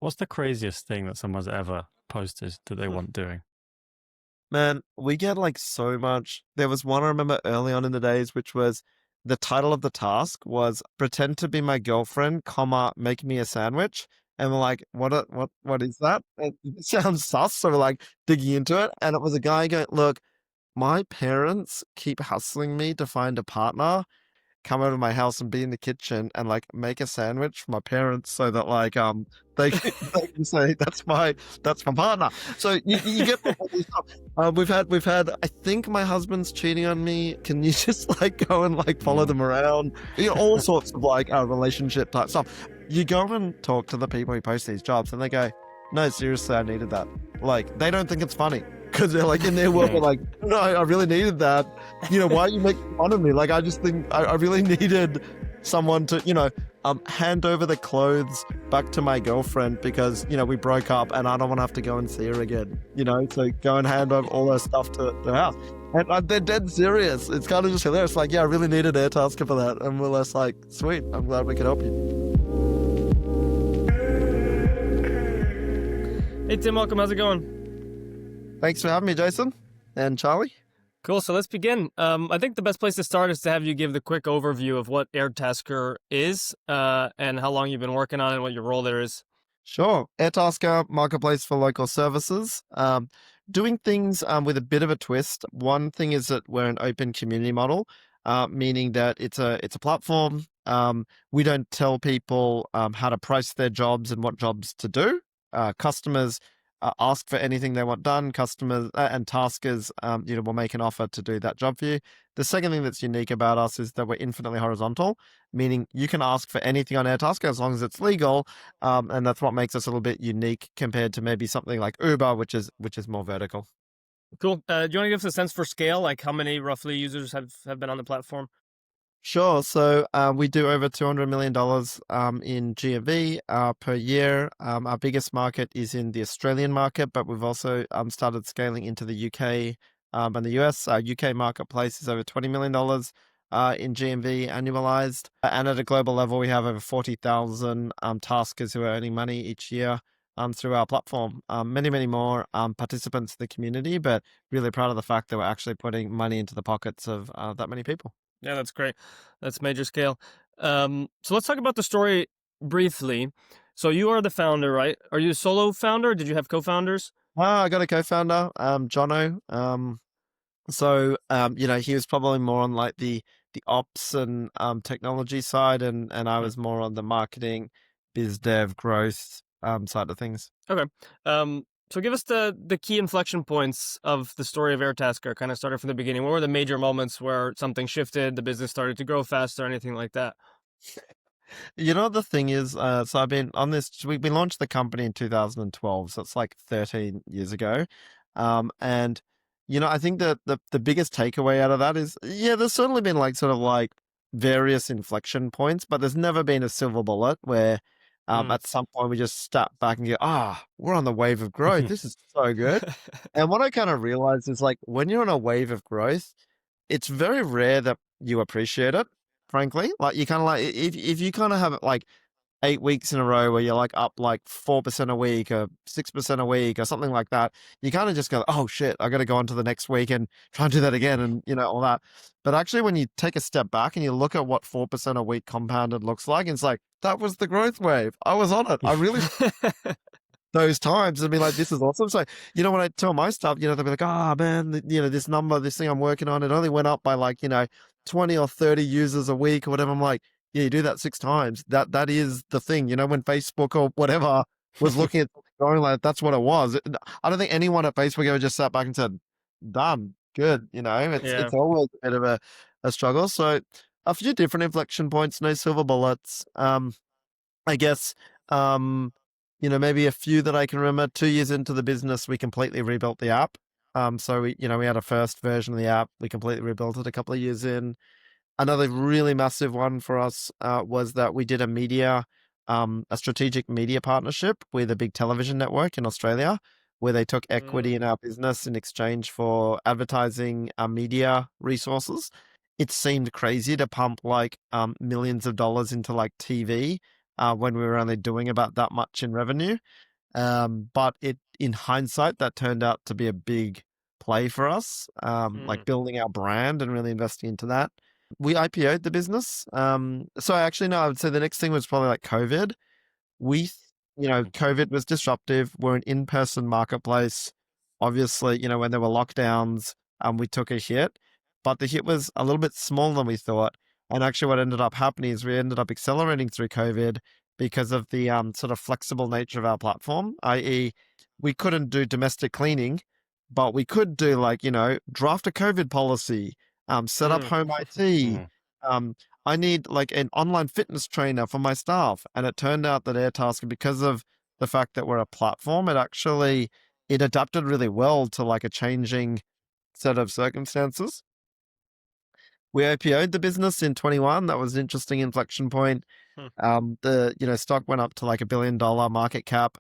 What's the craziest thing that someone's ever posted that they Hmm. want doing? Man, we get like so much. There was one I remember early on in the days, which was the title of the task was pretend to be my girlfriend, comma, make me a sandwich. And we're like, what is that? It sounds sus. So we're like digging into it. And it was a guy going, look, my parents keep hustling me to find a partner, come over to my house and be in the kitchen and like make a sandwich for my parents so that they can say that's my partner. So you get all this stuff. We've had I think my husband's cheating on me. Can you just like go and like follow Mm. them around? All sorts of like relationship type stuff. You go and talk to the people who post these jobs and they go, no, seriously, I needed that. Like they don't think it's funny because they're like in their world, they're Mm. like, no, I really needed that. Why are you making fun of me? Like, I just think I really needed someone to, hand over the clothes back to my girlfriend because, we broke up and I don't want to have to go and see her again, so go and hand over all her stuff to the house. And they're dead serious. It's kind of just hilarious. Like, yeah, I really needed Airtasker for that. And we're just like, sweet, I'm glad we could help you. Hey Tim, welcome. How's it going? Thanks for having me, Jason and Charlie. Cool. So let's begin. I think the best place to start is to have you give the quick overview of what Airtasker is, and how long you've been working on it, and what your role there is. Sure. Airtasker, marketplace for local services. Doing things with a bit of a twist. One thing is that we're an open community model, meaning that it's a platform. We don't tell people how to price their jobs and what jobs to do. Customers ask for anything they want done. Customers and taskers, will make an offer to do that job for you. The second thing that's unique about us is that we're infinitely horizontal, meaning you can ask for anything on Airtasker as long as it's legal. And that's what makes us a little bit unique compared to maybe something like Uber, which is more vertical. Cool. Do you want to give us a sense for scale, like how many roughly users have been on the platform? Sure. So we do over $200 million in GMV per year. Our biggest market is in the Australian market, but we've also started scaling into the UK and the US. Our UK marketplace is over $20 million in GMV annualized. And at a global level, we have over 40,000 taskers who are earning money each year through our platform. Many, many more participants in the community, but really proud of the fact that we're actually putting money into the pockets of that many people. Yeah, that's great. That's major scale. So let's talk about the story briefly. So you are the founder, right? Are you a solo founder? Did you have co-founders? I got a co-founder, Jono. He was probably more on like the ops and technology side, and I Hmm. was more on the marketing, biz dev, growth side of things. Okay. So give us the key inflection points of the story of Airtasker, kind of started from the beginning. What were the major moments where something shifted, the business started to grow faster, anything like that? The thing is, so I've been on this. We launched the company in 2012, so it's like 13 years ago. And I think that the biggest takeaway out of that is, yeah, there's certainly been like sort of like various inflection points, but there's never been a silver bullet where, Mm. at some point we just step back and go, we're on the wave of growth. This is so good. And what I kind of realized is like when you're on a wave of growth, it's very rare that you appreciate it, frankly. Like you kind of like if you kind of have like 8 weeks in a row where you're like up like 4% a week or 6% a week or something like that, you kind of just go, oh shit, I got to go on to the next week and try and do that again and all that. But actually, when you take a step back and you look at what 4% a week compounded looks like, it's like that was the growth wave. I was on it. I really those times and be like, this is awesome. So, when I tell my stuff, they'll be like, man, this number, this thing I'm working on, it only went up by like, 20 or 30 users a week or whatever. I'm like, yeah, you do that 6 times. That is the thing, when Facebook or whatever was looking at going like, that's what it was. I don't think anyone at Facebook ever just sat back and said, done, good. It's, Yeah. it's always a bit of a struggle. So a few different inflection points, no silver bullets. I guess, maybe a few that I can remember. 2 years into the business, we completely rebuilt the app. So we had a first version of the app. We completely rebuilt it a couple of years in. Another really massive one for us was that we did a strategic media partnership with a big television network in Australia, where they took equity Mm. in our business in exchange for advertising our media resources. It seemed crazy to pump like millions of dollars into like TV when we were only doing about that much in revenue. But in hindsight, that turned out to be a big play for us, like building our brand and really investing into that. We IPO'd the business. So actually, no, I would say the next thing was probably like COVID. COVID was disruptive. We're an in-person marketplace. Obviously, when there were lockdowns, we took a hit, but the hit was a little bit smaller than we thought. And actually, what ended up happening is we ended up accelerating through COVID because of the sort of flexible nature of our platform, i.e., we couldn't do domestic cleaning, but we could do draft a COVID policy, set up home IT. I need like an online fitness trainer for my staff. And it turned out that Airtasker, because of the fact that we're a platform, it adapted really well to like a changing set of circumstances. We IPO'd the business in 21. That was an interesting inflection point. The stock went up to like $1 billion market cap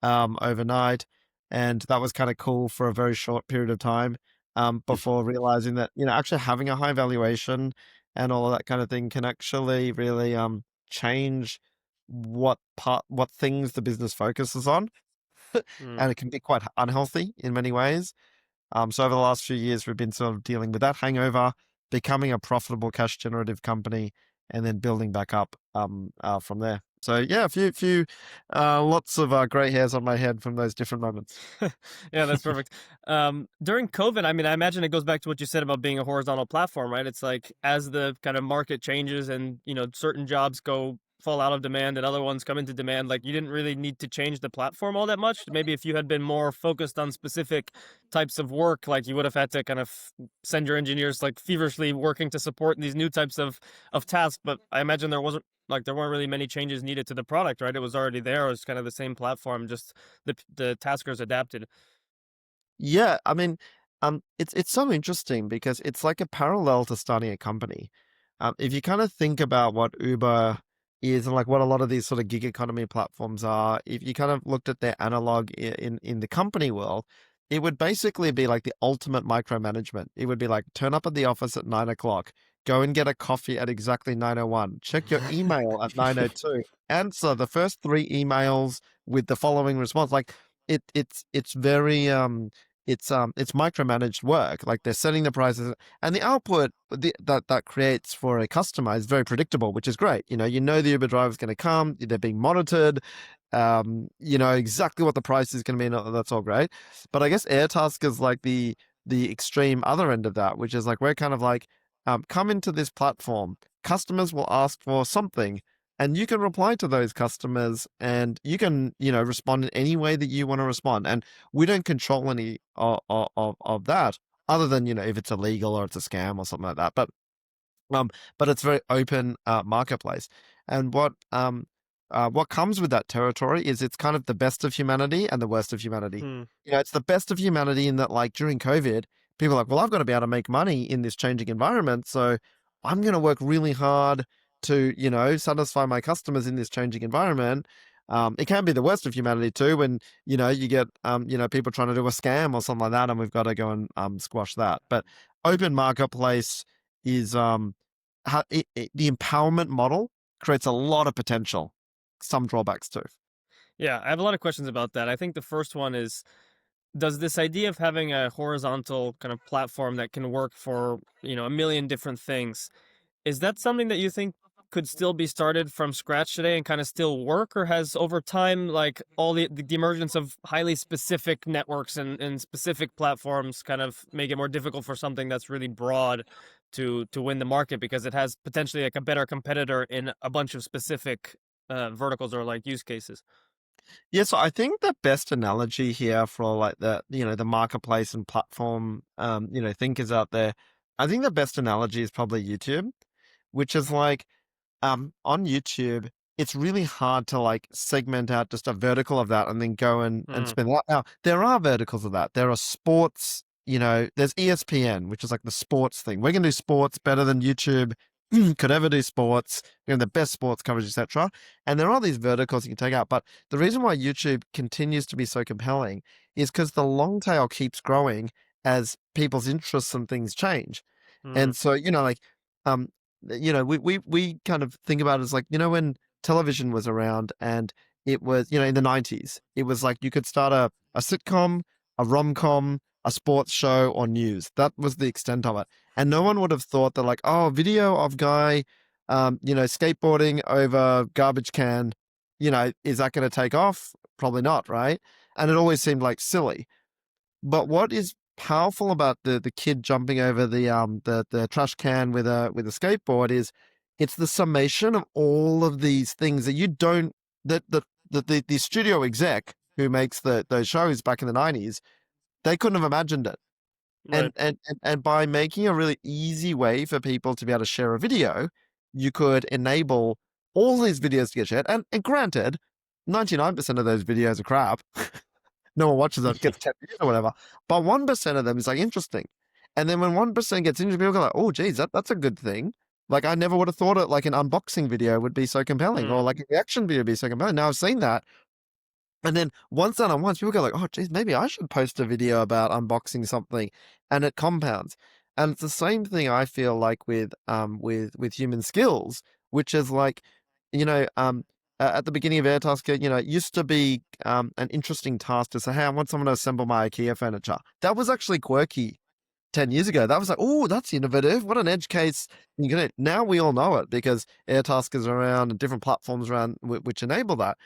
overnight, and that was kind of cool for a very short period of time before realizing that actually having a high valuation and all of that kind of thing can actually really change what things the business focuses on, and it can be quite unhealthy in many ways. So over the last few years, we've been sort of dealing with that hangover, becoming a profitable cash generative company, and then building back up from there. So yeah, lots of gray hairs on my head from those different moments. Yeah, that's perfect. During COVID, I mean, I imagine it goes back to what you said about being a horizontal platform, right? It's like as the kind of market changes and certain jobs fall out of demand and other ones come into demand, like you didn't really need to change the platform all that much. Maybe if you had been more focused on specific types of work, like you would have had to kind of send your engineers like feverishly working to support these new types of tasks. But I imagine there weren't really many changes needed to the product, right? It was already there. It was kind of the same platform, just the taskers adapted. Yeah, I mean, it's so interesting because it's like a parallel to starting a company. If you kind of think about what Uber is and like what a lot of these sort of gig economy platforms are, if you kind of looked at their analog in the company world, it would basically be like the ultimate micromanagement. It would be like turn up at the office at 9 o'clock, go and get a coffee at exactly 9:01, check your email at 9:02, answer the first 3 emails with the following response. Like it's very it's micromanaged work. Like they're setting the prices and the output that creates for a customer is very predictable, which is great. You know the Uber driver is going to come. They're being monitored. You know exactly what the price is going to be. And that's all great. But I guess Airtasker is like the extreme other end of that, which is like we're kind of like come into this platform. Customers will ask for something. And you can reply to those customers and you can, respond in any way that you want to respond. And we don't control any of that other than, if it's illegal or it's a scam or something like that. But it's very open marketplace. And what comes with that territory is it's kind of the best of humanity and the worst of humanity. It's the best of humanity in that like during COVID, people are like, well, I've got to be able to make money in this changing environment. So I'm going to work really hard to, satisfy my customers in this changing environment. It can be the worst of humanity too, when, you get, people trying to do a scam or something like that, and we've got to go and squash that. But open marketplace is, the empowerment model creates a lot of potential, some drawbacks too. Yeah, I have a lot of questions about that. I think the first one is, does this idea of having a horizontal kind of platform that can work for, a million different things, is that something that you think could still be started from scratch today and kind of still work, or has over time, like all the emergence of highly specific networks and specific platforms kind of make it more difficult for something that's really broad to win the market because it has potentially like a better competitor in a bunch of specific verticals or like use cases? Yeah, so I think the best analogy here for like the marketplace and platform, thinkers out there, I think the best analogy is probably YouTube, which is like, on YouTube, it's really hard to like segment out just a vertical of that and then go and spend that. Now, there are verticals of that. There are sports, there's ESPN, which is like the sports thing. We're going to do sports better than YouTube could ever do sports, the best sports coverage, etc. And there are these verticals you can take out. But the reason why YouTube continues to be so compelling is because the long tail keeps growing as people's interests and things change. And so, we kind of think about it as like, when television was around, and it was, in the 90s, it was like you could start a sitcom, a rom-com, a sports show, or news. That was the extent of it. And no one would have thought that, like, oh, video of guy, skateboarding over garbage can, is that going to take off? Probably not, right? And it always seemed like silly. But what is powerful about the kid jumping over the trash can with a skateboard is it's the summation of all of these things that you don't that the studio exec who makes those shows back in the 90s, they couldn't have imagined it. Right. And by making a really easy way for people to be able to share a video, you could enable all these videos to get shared. And granted, 99% of those videos are crap. No one watches it, gets 10 views or whatever. But 1% of them is like interesting. And then when 1% gets interesting, people go like, oh, geez, that's a good thing. Like, I never would have thought it like an unboxing video would be so compelling, or like a reaction video would be so compelling. Now I've seen that. And then once done on once, people go like, oh, geez, maybe I should post a video about unboxing something, and it compounds. And it's the same thing I feel like with human skills, which is like, at the beginning of Airtasker, it used to be an interesting task to say, hey, I want someone to assemble my IKEA furniture. That was actually quirky 10 years ago. That was like, oh, that's innovative. What an edge case. Now we all know it because Airtaskers are around and different platforms around which enable that.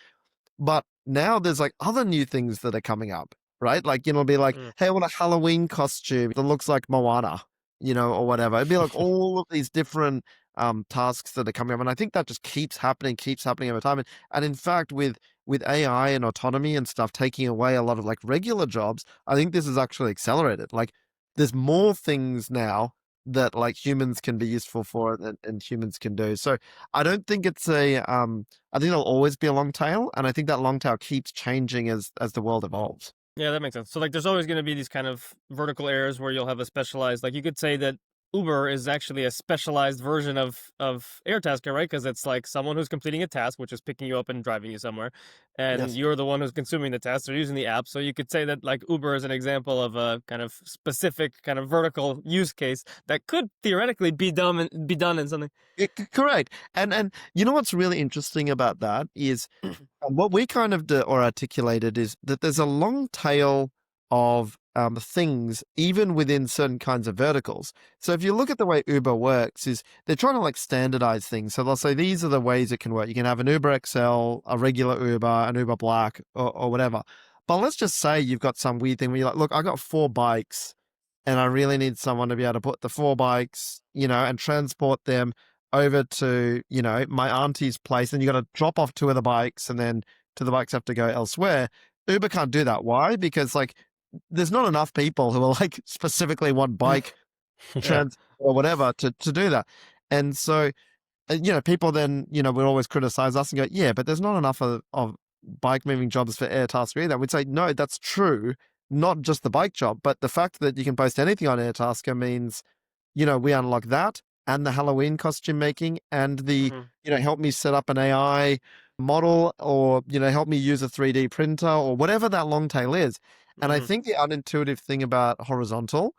But now there's like other new things that are coming up, right? Like, it'll be like, hey, I want a Halloween costume that looks like Moana, or whatever. It'd be like all of these different tasks that are coming up. And I think that just keeps happening over time. And in fact, with AI and autonomy and stuff taking away a lot of like regular jobs, I think this is actually accelerated. Like, there's more things now that like humans can be useful for and humans can do. So I don't think it's I think there'll always be a long tail, and I think that long tail keeps changing as the world evolves. Yeah, that makes sense. So like there's always going to be these kind of vertical areas where you'll have a specialized, like you could say that Uber is actually a specialized version of Airtasker, right? Because it's like someone who's completing a task, which is picking you up and driving you somewhere, and Yes. you're the one who's consuming the task. They're using the app, so you could say that like Uber is an example of a kind of specific kind of vertical use case that could theoretically be done in something. Correct. And you know what's really interesting about that is what we kind of or articulated is that there's a long tail of things even within certain kinds of verticals. So if you look at the way Uber works, is they're trying to like standardize things. So they'll say these are the ways it can work. You can have an Uber XL, a regular Uber, an Uber Black, or whatever. But let's just say you've got some weird thing where you're like, look, I got 4 bikes, and I really need someone to be able to put the 4 bikes, and transport them over to, my auntie's place. And you got to drop off 2 of the bikes, and then 2 of the bikes have to go elsewhere. Uber can't do that. Why? Because like there's not enough people who are like specifically want bike trans or whatever to do that. And so, people then, would always criticize us and go, yeah, but there's not enough of bike moving jobs for Airtasker either. We'd say, no, that's true. Not just the bike job, but the fact that you can post anything on Airtasker means, we unlock that and the Halloween costume making and the, help me set up an AI model, or, help me use a 3D printer, or whatever that long tail is. And I think the unintuitive thing about horizontal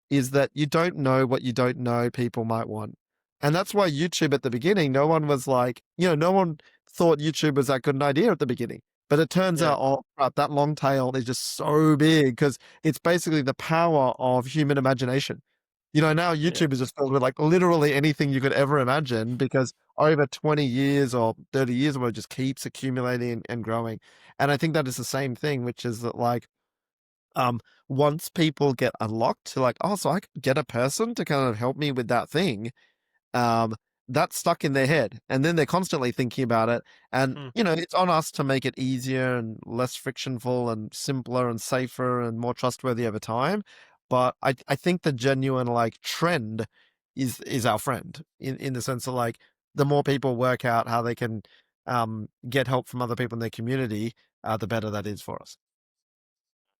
is that you don't know what you don't know people might want. And that's why YouTube at the beginning, no one was like, no one thought YouTube was that good an idea at the beginning. But it turns out, oh, crap, that long tail is just so big because it's basically the power of human imagination. Now YouTube is just filled with like literally anything you could ever imagine because over 20 years or 30 years or it just keeps accumulating and growing. And I think that is the same thing, which is that like, once people get unlocked to like, oh, so I could get a person to kind of help me with that thing, that's stuck in their head. And then they're constantly thinking about it. And, it's on us to make it easier and less frictionful and simpler and safer and more trustworthy over time. But I think the genuine like trend is our friend in the sense of like, the more people work out how they can get help from other people in their community, the better that is for us.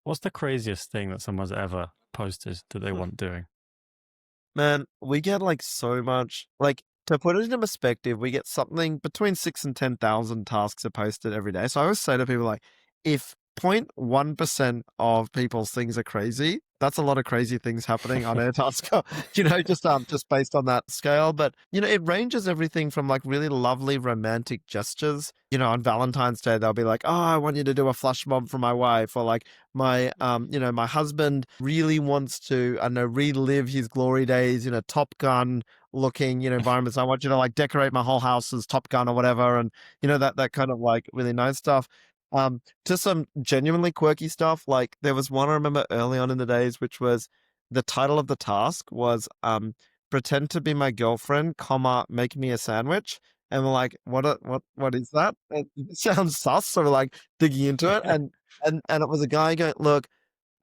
What's the craziest thing that someone's ever posted that they want doing? Man, we get like so much, like to put it into perspective, we get something between 6,000 and 10,000 tasks are posted every day. So I always say to people like, if 0.1% of people's things are crazy, that's a lot of crazy things happening on Airtasker, just based on that scale. But it ranges everything from like really lovely romantic gestures. On Valentine's Day, they'll be like, "Oh, I want you to do a flash mob for my wife," or like my husband really wants to, I don't know, relive his glory days in a Top Gun looking, environments. I want you to like decorate my whole house as Top Gun or whatever, and that kind of like really nice stuff. To some genuinely quirky stuff. Like there was one I remember early on in the days, which was the title of the task was pretend to be my girlfriend, comma, make me a sandwich. And we're like, what is that? It sounds sus. So we're like digging into it, and it was a guy going, look,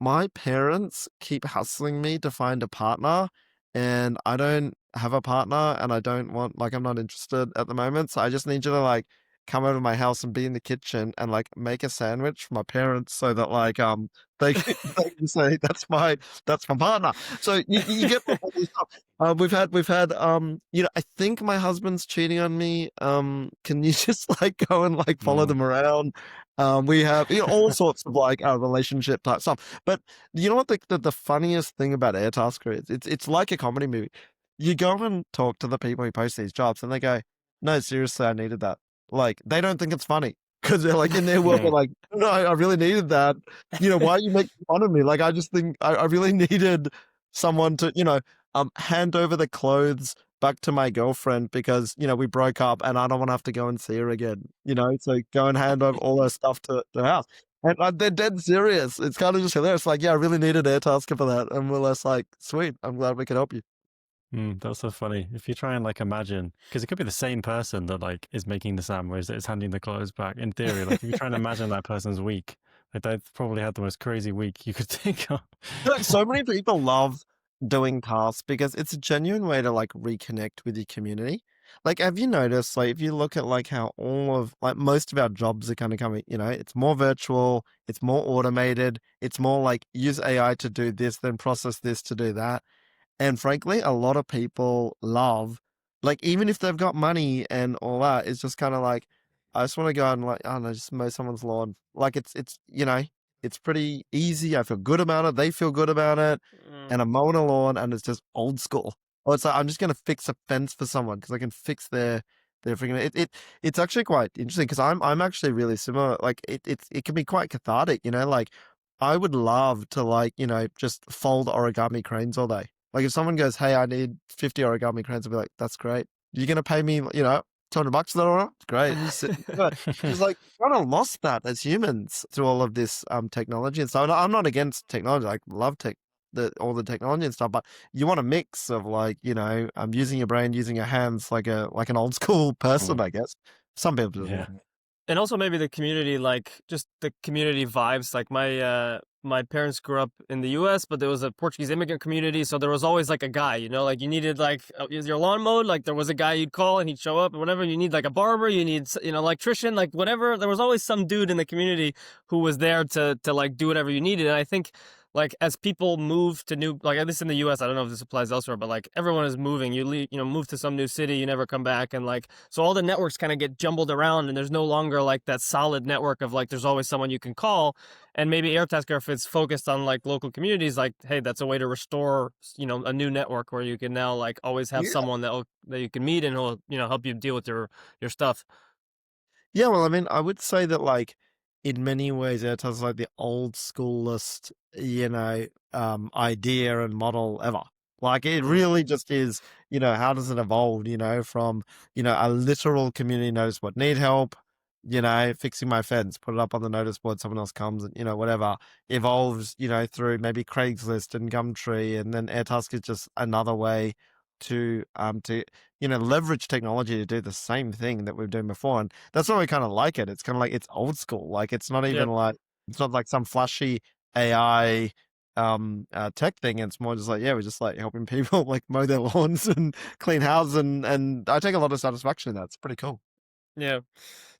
my parents keep hustling me to find a partner, and I don't have a partner, and I don't want, like, I'm not interested at the moment. So I just need you to like come over to my house and be in the kitchen and like make a sandwich for my parents so that like they can say that's my partner. So you get all this stuff. We've had I think my husband's cheating on me. Can you just like go and like follow them around? We have all sorts of like relationship type stuff. But you know what the funniest thing about Airtasker is? It's like a comedy movie. You go and talk to the people who post these jobs, and they go, "No, seriously, I needed that." Like they don't think it's funny because they're like in their world, they're like, "No, I really needed that." Why are you making fun of me? Like I just think I really needed someone to hand over the clothes back to my girlfriend because we broke up and I don't want to have to go and see her again. So go and hand over all her stuff to the house. And they're dead serious. It's kind of just hilarious. Like, yeah, I really needed Airtasker for that. And we're less like, sweet, I'm glad we could help you. That's so funny. If you try and like imagine, because it could be the same person that like is making the sandwich that is handing the clothes back. In theory, like if you try and imagine that person's week, like they've probably had the most crazy week you could think of. So many people love doing tasks because it's a genuine way to like reconnect with your community. Like, have you noticed, like, if you look at like how all of like most of our jobs are kind of coming, it's more virtual, it's more automated, it's more like use AI to do this, then process this to do that. And frankly, a lot of people love, like, even if they've got money and all that, it's just kind of like, I just want to go and like, I don't know, just mow someone's lawn. Like it's pretty easy. I feel good about it. They feel good about it. And I'm mowing a lawn and it's just old school. Or it's like, I'm just going to fix a fence for someone because I can fix their freaking, it's actually quite interesting because I'm actually really similar. Like it can be quite cathartic, like I would love to like, just fold origami cranes all day. Like if someone goes, "Hey, I need 50 origami cranes," I'll be like, "That's great. You're gonna pay me, $200 for that order? Great." But it's like kind of lost that as humans through all of this technology and stuff. And I'm not against technology. I love all the technology and stuff, but you want a mix of like, using your brain, using your hands, like an old school person, I guess. Some people do. Yeah. And also maybe the community, like just the community vibes. Like my parents grew up in the U.S., but there was a Portuguese immigrant community, so there was always like a guy, like you needed like is your lawn mowed? Like there was a guy you'd call and he'd show up, and whatever you need, like a barber, you need electrician, like whatever. There was always some dude in the community who was there to like do whatever you needed. And I think like as people move to new, like at least in the U.S., I don't know if this applies elsewhere, but like everyone is moving. You leave, move to some new city, you never come back, and like so all the networks kind of get jumbled around, and there's no longer like that solid network of like there's always someone you can call. And maybe Airtasker, if it's focused on like local communities, like hey, that's a way to restore a new network where you can now like always have someone that you can meet and who'll help you deal with your stuff. Yeah, well, I mean, I would say that like in many ways, Airtasker is like the old schoolest, idea and model ever. Like it really just is, how does it evolve, from, a literal community notice board, need help, fixing my fence, put it up on the notice board, someone else comes and, whatever, evolves, through maybe Craigslist and Gumtree, and then Airtasker is just another way to leverage technology to do the same thing that we've done before. And that's why we kind of like it. It's kind of like it's old school. Like it's not even like it's not like some flashy AI tech thing. It's more just like, yeah, we're just like helping people like mow their lawns and clean houses, and I take a lot of satisfaction in that. It's pretty cool. Yeah.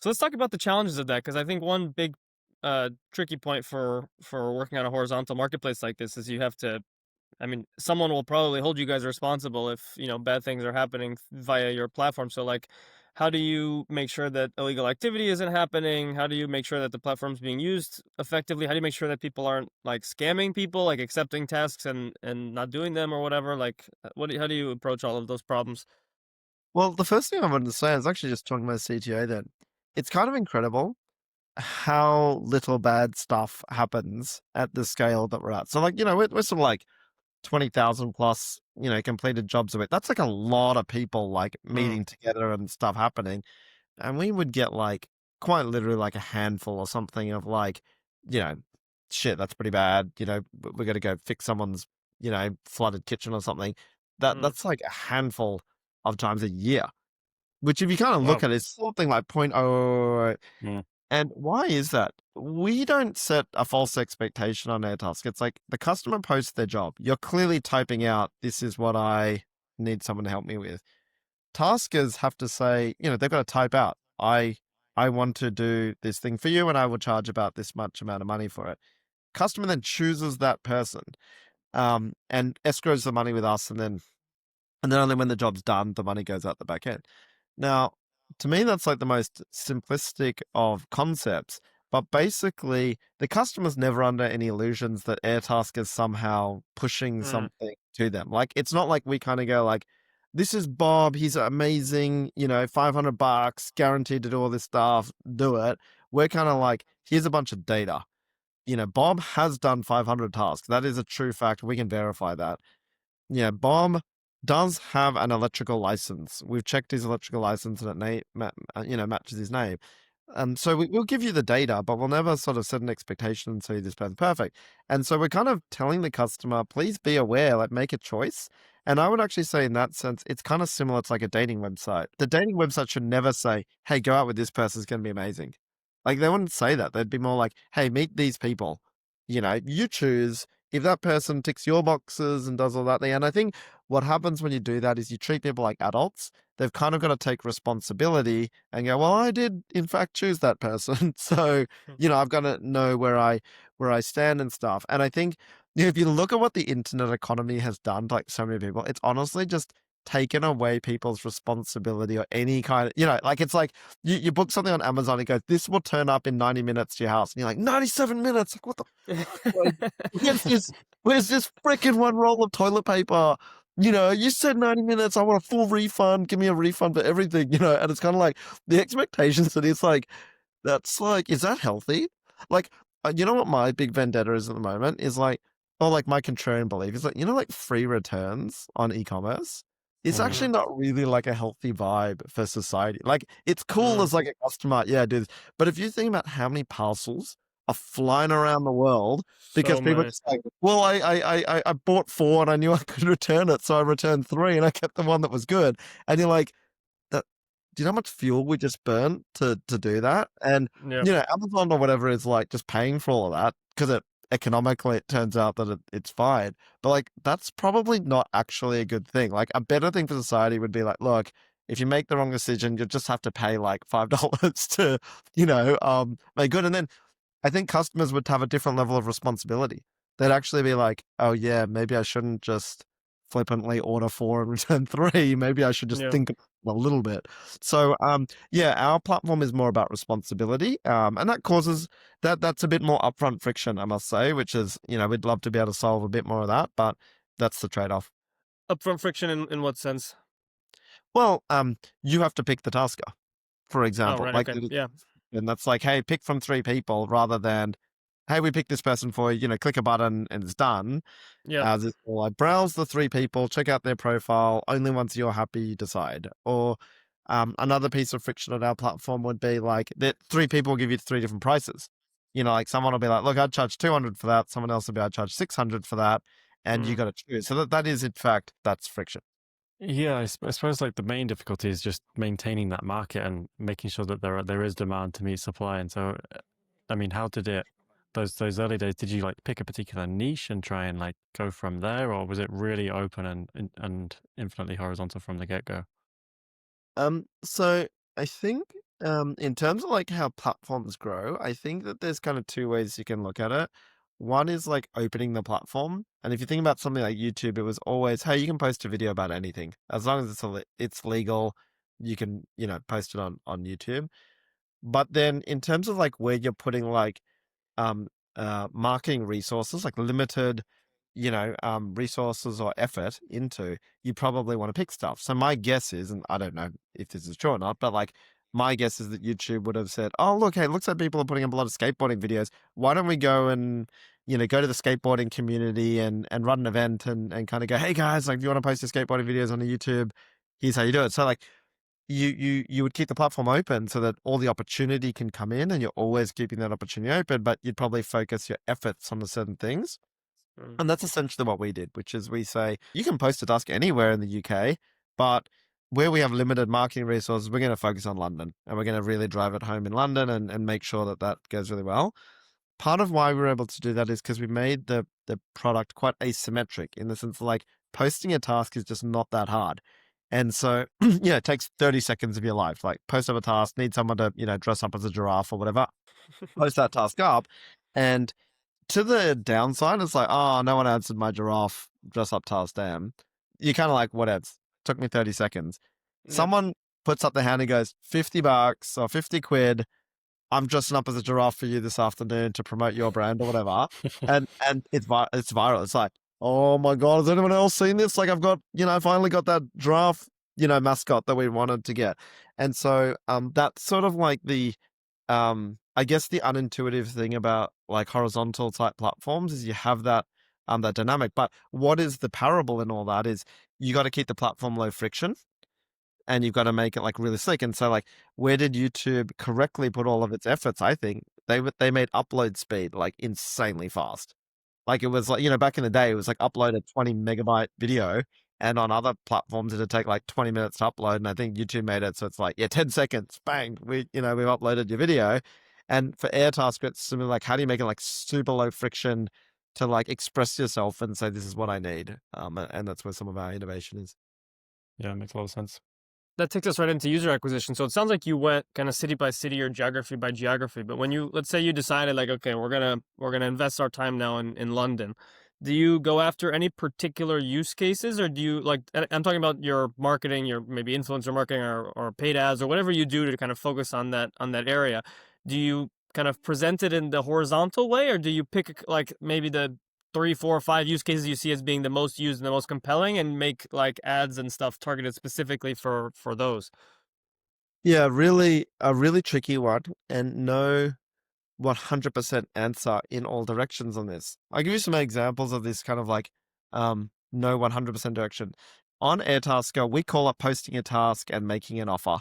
So let's talk about the challenges of that, because I think one big tricky point for working on a horizontal marketplace like this is you have to, I mean, someone will probably hold you guys responsible if, bad things are happening via your platform. So like, how do you make sure that illegal activity isn't happening? How do you make sure that the platform's being used effectively? How do you make sure that people aren't like scamming people, like accepting tasks and not doing them or whatever? Like, how do you approach all of those problems? Well, the first thing I wanted to say is actually just talking to my CTO then. It's kind of incredible how little bad stuff happens at the scale that we're at. So, like, we're sort of like 20,000 plus, completed jobs a week. That's like a lot of people like Mm, meeting together and stuff happening. And we would get like quite literally like a handful or something of like, you know, shit, that's pretty bad. We're going to go fix someone's, flooded kitchen or something. mm, That's like a handful of times a year, which if you kind of look Wow. at it, it's something like 0.0. Mm. And why is that? We don't set a false expectation on Airtask. It's like the customer posts their job. You're clearly typing out, this is what I need someone to help me with. Taskers have to say, they've got to type out, I want to do this thing for you and I will charge about this much amount of money for it. Customer then chooses that person, and escrows the money with us, and then only when the job's done, the money goes out the back end. Now, to me, that's like the most simplistic of concepts. But basically, the customer's never under any illusions that Airtask is somehow pushing mm, something to them. Like, it's not like we kind of go like, this is Bob, he's amazing, $500, guaranteed to do all this stuff, do it. We're kind of like, here's a bunch of data. Bob has done 500 tasks. That is a true fact. We can verify that. Yeah, Bob does have an electrical license. We've checked his electrical license and matches his name. So we'll give you the data, but we'll never sort of set an expectation and say this person's perfect. And so we're kind of telling the customer, please be aware, like make a choice. And I would actually say in that sense, it's kind of similar to like a dating website. The dating website should never say, hey, go out with this person, it's going to be amazing. Like they wouldn't say that. They'd be more like, hey, meet these people. You choose if that person ticks your boxes and does all that thing. And I think what happens when you do that is you treat people like adults. They've kind of got to take responsibility and go, well, I did in fact choose that person. So, I've got to know where I stand and stuff. And I think if you look at what the internet economy has done to like so many people, it's honestly just taken away people's responsibility or any kind of, like it's like you book something on Amazon and go, this will turn up in 90 minutes to your house. And you're like, 97 minutes? Like, what the like, where's this freaking one roll of toilet paper? You said 90 minutes. I want a full refund. Give me a refund for everything, and it's kind of like the expectations that it's like, that's like, is that healthy? Like, you know what my big vendetta is at the moment is like, or like my contrarian belief is like, like free returns on e-commerce. It's Mm. actually not really like a healthy vibe for society. Like, it's cool mm. as like a customer, yeah, do this. But if you think about how many parcels are flying around the world because So people are many. just like, well, I bought 4 and I knew I could return it, so I returned 3 and I kept the one that was good. And you're like, that do you know how much fuel we just burnt to do that? And Yeah. Amazon or whatever is like just paying for all of that because economically it turns out that it's fine. But like that's probably not actually a good thing. Like a better thing for society would be like, look, if you make the wrong decision, you just have to pay like $5 to, make good. And then I think customers would have a different level of responsibility. They'd actually be like, oh yeah, maybe I shouldn't just flippantly order 4 and return 3. Maybe I should just Yeah. think a little bit. So yeah, our platform is more about responsibility. And that causes that's a bit more upfront friction, I must say, which is, we'd love to be able to solve a bit more of that, but that's the trade-off. Upfront friction in what sense? Well, you have to pick the tasker, for Oh, example. right. Like Okay. Yeah. and that's like, hey, pick from 3 people rather than, hey, we picked this person for you, click a button and it's done. Yeah. As it's all like, browse the 3 people, check out their profile. Only once you're happy, decide. Or another piece of friction on our platform would be like that 3 people will give you 3 different prices. Like someone will be like, look, I'd charge 200 for that. Someone else will be, I'd charge 600 for that. And you Mm. got to choose. So that is, in fact, that's friction. Yeah, I suppose like the main difficulty is just maintaining that market and making sure that there is demand to meet supply. And so, I mean, how did it those early days? Did you like pick a particular niche and try and like go from there, or was it really open and infinitely horizontal from the get go? So I think in terms of like how platforms grow, I think that there's kind of 2 ways you can look at it. One is like opening the platform. And if you think about something like YouTube, it was always, hey, you can post a video about anything as long as it's legal. you can, post it on YouTube. But then in terms of like where you're putting like um marketing resources, like limited, resources or effort into, you probably want to pick stuff. So my guess is, and I don't know if this is true or not, but like my guess is that YouTube would have said, oh, look, hey, it looks like people are putting up a lot of skateboarding videos. Why don't we go and, go to the skateboarding community and run an event and kind of go, hey guys, like if you want to post your skateboarding videos on the YouTube, here's how you do it. So like you would keep the platform open so that all the opportunity can come in, and you're always keeping that opportunity open, but you'd probably focus your efforts on the certain things. Mm. And that's essentially what we did, which is we say, you can post a task anywhere in the UK, but where we have limited marketing resources, we're going to focus on London, and we're going to really drive it home in London and make sure that that goes really well. Part of why we were able to do that is because we made the product quite asymmetric, in the sense of like posting a task is just not that hard. And so, it takes 30 seconds of your life. Like, post up a task, need someone to, dress up as a giraffe or whatever, post that task up. And to the downside, it's like, oh, no one answered my giraffe dress up task, damn. You're kind of like, what else? Took me 30 seconds. Yeah. Someone puts up their hand and goes, $50 or 50 quid. I'm dressing up as a giraffe for you this afternoon to promote your brand or whatever. And it's viral. It's like, oh my God, has anyone else seen this? Like, I've got, finally got that giraffe, mascot that we wanted to get. And so that's sort of like the, I guess the unintuitive thing about like horizontal type platforms is you have that dynamic. But what is the parable in all that is you got to keep the platform low friction, and you've got to make it like really slick. And so like, where did YouTube correctly put all of its efforts? I think they made upload speed like insanely fast. Like, it was like, back in the day, it was like upload a 20 megabyte video, and on other platforms it'd take like 20 minutes to upload. And I think YouTube made it so it's like, 10 seconds, bang, we've uploaded your video. And for Airtasker, it's similar, like, how do you make it like super low friction to like express yourself and say, this is what I need? And that's where some of our innovation is. Yeah, it makes a lot of sense. That takes us right into user acquisition. So it sounds like you went kind of city by city or geography by geography. But when let's say you decided like, okay, we're gonna invest our time now in London, do you go after any particular use cases, or do you like? I'm talking about your marketing, your maybe influencer marketing or paid ads or whatever you do to kind of focus on that area. Do you kind of present it in the horizontal way, or do you pick like maybe the 3, 4, 5 use cases you see as being the most used and the most compelling, and make like ads and stuff targeted specifically for those? Yeah, really, a really tricky one, and no 100% answer in all directions on this. I'll give you some examples of this kind of like no 100% direction. On Airtasker, we call it posting a task and making an offer.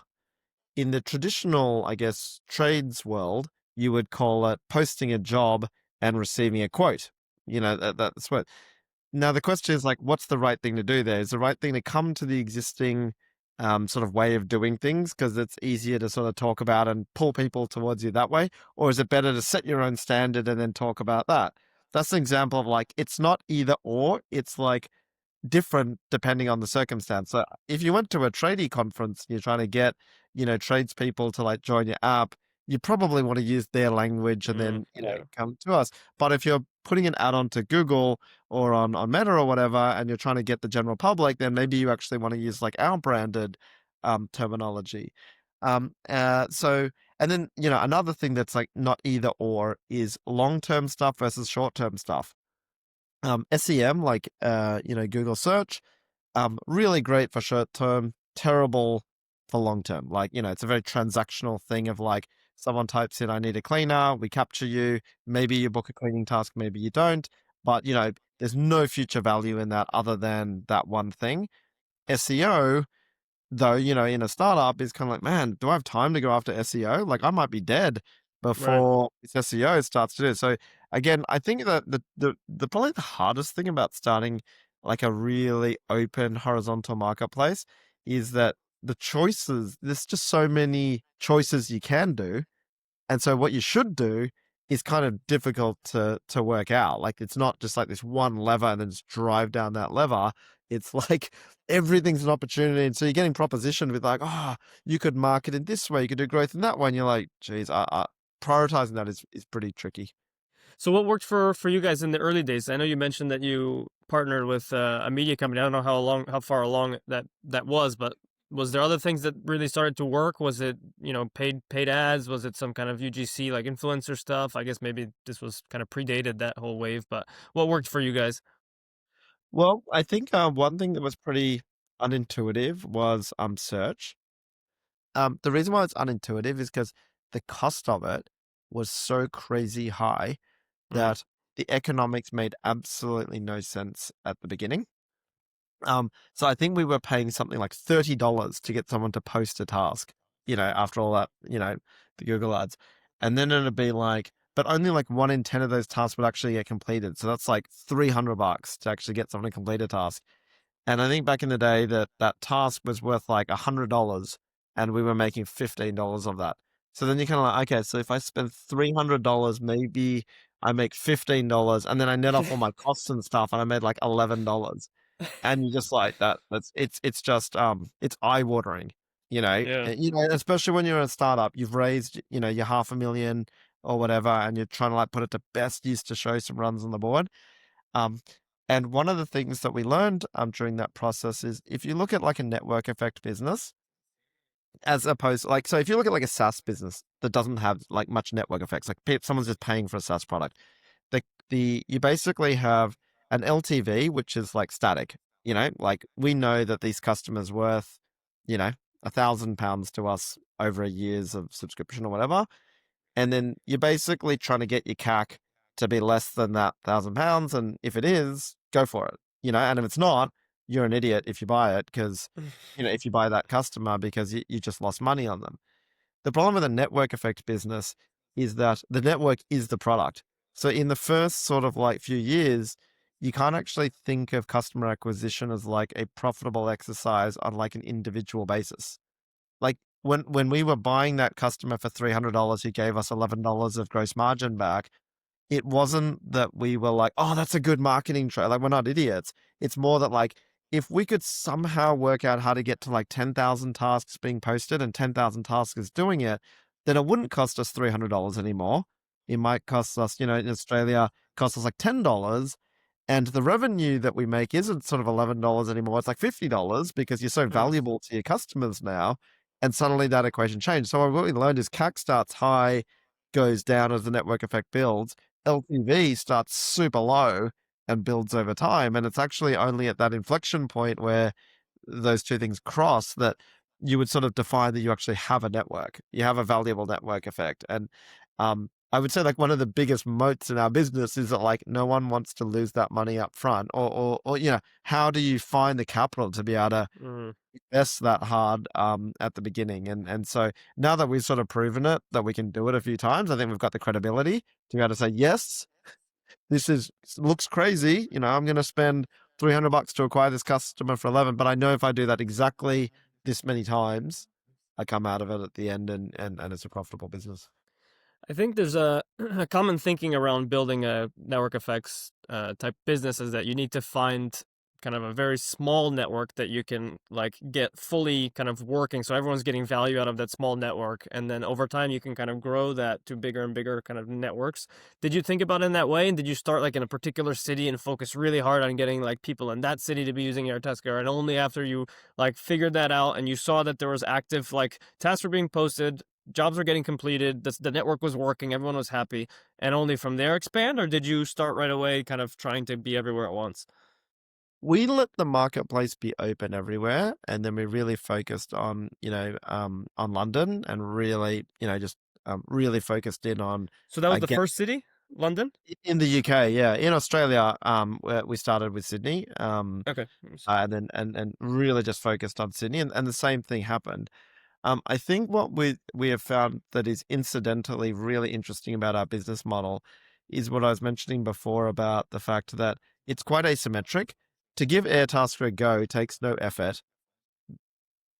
In the traditional, I guess, trades world, you would call it posting a job and receiving a quote. That's what. Now, the question is like, what's the right thing to do there? Is the right thing to come to the existing sort of way of doing things because it's easier to sort of talk about and pull people towards you that way? Or is it better to set your own standard and then talk about that? That's an example of like, it's not either or, it's like different depending on the circumstance. So if you went to a tradie conference and you're trying to get, tradespeople to like join your app, you probably want to use their language and then, come to us. But if you're putting an ad onto Google or on Meta or whatever, and you're trying to get the general public, then maybe you actually want to use like our branded terminology. So, and then, another thing that's like not either or is long-term stuff versus short-term stuff. SEM, like, Google search, really great for short term, terrible for long term. Like, it's a very transactional thing of like, someone types in, I need a cleaner, we capture you, maybe you book a cleaning task, maybe you don't, but, there's no future value in that other than that one thing. SEO, though, in a startup is kind of like, man, do I have time to go after SEO? Like, I might be dead before this SEO starts to do it. So again, I think that the probably the hardest thing about starting like a really open horizontal marketplace is that there's just so many choices you can do. And so what you should do is kind of difficult to work out. Like, it's not just like this one lever and then just drive down that lever. It's like everything's an opportunity. And so you're getting propositioned with like, oh, you could market in this way, you could do growth in that way. And you're like, geez, prioritizing that is pretty tricky. So what worked for you guys in the early days? I know you mentioned that you partnered with a media company. I don't know how far along that was, but was there other things that really started to work? Was it, paid ads? Was it some kind of UGC like influencer stuff? I guess maybe this was kind of predated that whole wave, but what worked for you guys? Well, I think one thing that was pretty unintuitive was search. The reason why it's unintuitive is because the cost of it was so crazy high Mm. that the economics made absolutely no sense at the beginning. So I think we were paying something like $30 to get someone to post a task, after all that, the Google ads. And then it'd be like, but only like 1 in 10 of those tasks would actually get completed. So that's like $300 to actually get someone to complete a task. And I think back in the day that task was worth like $100 and we were making $15 of that. So then you're kind of like, okay, so if I spend $300, maybe I make $15 and then I net off all my costs and stuff and I made like $11. And you just like that. It's just it's eye watering, Yeah. especially when you're a startup, you've raised, your $500,000 or whatever, and you're trying to like put it to best use to show some runs on the board. Um, and one of the things that we learned during that process is if you look at like a network effect business, as opposed like, so if you look at like a SaaS business that doesn't have like much network effects, like someone's just paying for a SaaS product, you basically have an LTV, which is like static. Like we know that these customers worth, £1,000 to us over a years of subscription or whatever. And then you're basically trying to get your CAC to be less than that £1,000. And if it is, go for it. And if it's not, you're an idiot if you buy it because, if you buy that customer because you just lost money on them. The problem with a network effect business is that the network is the product. So in the first sort of like few years, you can't actually think of customer acquisition as like a profitable exercise on like an individual basis. Like when we were buying that customer for $300 who gave us $11 of gross margin back, it wasn't that we were like, oh, that's a good marketing trade. Like, we're not idiots. It's more that, like, if we could somehow work out how to get to like 10,000 tasks being posted and 10,000 tasks doing it, then it wouldn't cost us $300 anymore. It might cost us, in Australia, cost us like $10. And the revenue that we make isn't sort of $11 anymore. It's like $50 because you're so Mm. valuable to your customers now. And suddenly that equation changed. So what we learned is CAC starts high, goes down as the network effect builds. LTV starts super low and builds over time. And it's actually only at that inflection point where those two things cross that you would sort of define that you actually have a network. You have a valuable network effect. And I would say like one of the biggest moats in our business is that like no one wants to lose that money up front or how do you find the capital to be able to Mm. invest that hard at the beginning? And so now that we've sort of proven it, that we can do it a few times, I think we've got the credibility to be able to say, yes, looks crazy. I'm going to spend $300 to acquire this customer for 11, but I know if I do that exactly this many times, I come out of it at the end and it's a profitable business. I think there's a common thinking around building a network effects type business is that you need to find kind of a very small network that you can like get fully kind of working, so everyone's getting value out of that small network, and then over time you can kind of grow that to bigger and bigger kind of networks. Did you think about it in that way, and did you start like in a particular city and focus really hard on getting like people in that city to be using Airtasker, and only after you like figured that out and you saw that there was active like tasks were being posted, jobs were getting completed, the network was working, everyone was happy, and only from there expand? Or did you start right away kind of trying to be everywhere at once? We let the marketplace be open everywhere, and then we really focused on on London and really just really focused in on So that was the get first city, London? in the UK. Yeah, in Australia, we started with Sydney, Okay. and then and really just focused on Sydney, and the same thing happened. I think what we have found that is incidentally really interesting about our business model is what I was mentioning before about the fact that it's quite asymmetric. To give Airtasker a go takes no effort,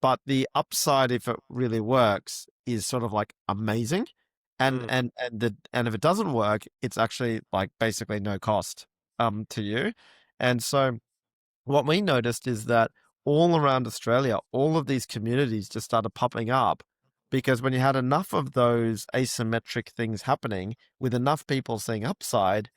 but the upside, if it really works, is sort of like amazing. And Mm. and if it doesn't work, it's actually like basically no cost to you. And so what we noticed is that all around Australia, all of these communities just started popping up because when you had enough of those asymmetric things happening with enough people seeing upside,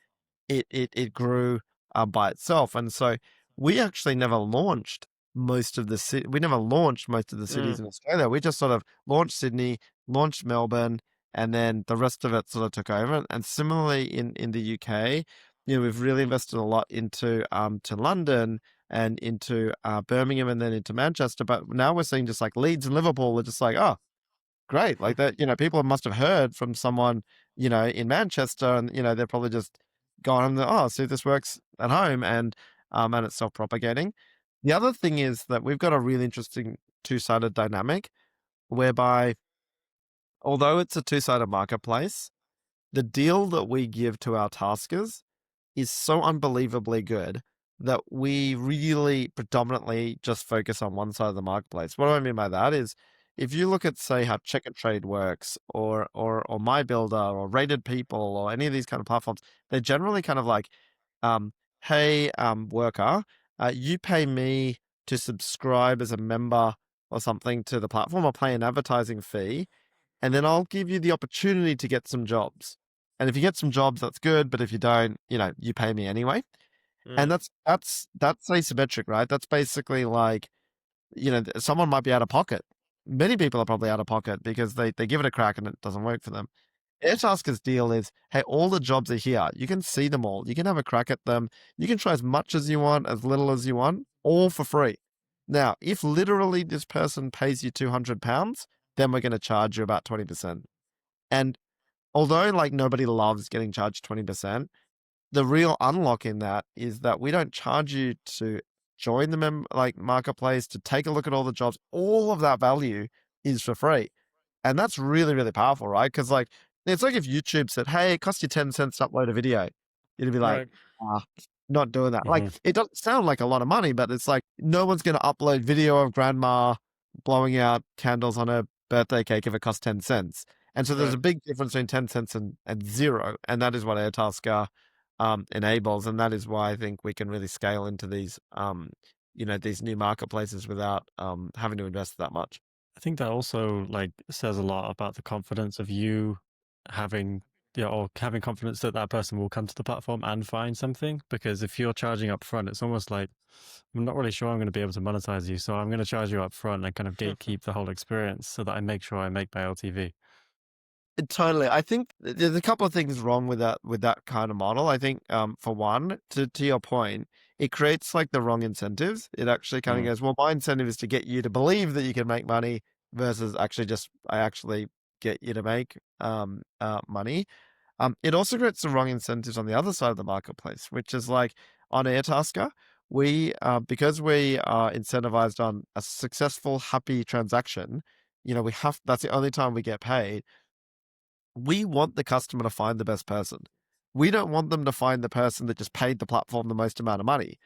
it grew by itself. And so we actually never launched most of the we never launched most of the cities in Australia. We just sort of launched Sydney, launched Melbourne, and then the rest of it sort of took over. And similarly in the UK, we've really invested a lot into to London and into Birmingham and then into Manchester. But now we're seeing just like Leeds and Liverpool are just like, oh, great. Like that, people must have heard from someone, in Manchester, and they're probably just gone, oh, see if this works at home, and it's self-propagating. The other thing is that we've got a really interesting two-sided dynamic whereby although it's a two-sided marketplace, the deal that we give to our taskers is so unbelievably good that we really predominantly just focus on one side of the marketplace. What do I mean by that is if you look at, say, how Check and Trade works or My Builder or Rated People or any of these kind of platforms, they're generally kind of like, hey, worker, you pay me to subscribe as a member or something to the platform or pay an advertising fee, and then I'll give you the opportunity to get some jobs. And if you get some jobs, that's good. But if you don't, you pay me anyway. And that's asymmetric, right? That's basically like, someone might be out of pocket. Many people are probably out of pocket because they give it a crack and it doesn't work for them. Airtasker's deal is, hey, all the jobs are here. You can see them all. You can have a crack at them. You can try as much as you want, as little as you want, all for free. Now, if literally this person pays you £200, then we're going to charge you about 20%. And although like nobody loves getting charged 20%, the real unlock in that is that we don't charge you to join the marketplace, to take a look at all the jobs. All of that value is for free. And that's really, really powerful, right? Because like it's like if YouTube said, hey, it costs you 10 cents to upload a video. You'd be like, Right. not doing that. Like it doesn't sound like a lot of money, but it's like no one's gonna upload video of grandma blowing out candles on her birthday cake if it costs 10 cents. And so there's a big difference between 10 cents and zero. And that is what Airtasker enables. And that is why I think we can really scale into these these new marketplaces without having to invest that much. I think that also like says a lot about the confidence of you having or having confidence that that person will come to the platform and find something. Because if you're charging up front, it's almost like I'm not really sure I'm going to be able to monetize you, so I'm going to charge you up front and kind of gatekeep the whole experience so that I make sure I make my LTV. Totally. I think there's a couple of things wrong with that kind of model. I think for one, to your point, it creates like the wrong incentives. It actually kind of goes, well, my incentive is to get you to believe that you can make money versus I actually get you to make money. It also creates the wrong incentives on the other side of the marketplace, which is like on Airtasker, we because we are incentivized on a successful, happy transaction, that's the only time we get paid. We want the customer to find the best person. We don't want them to find the person that just paid the platform the most amount of money.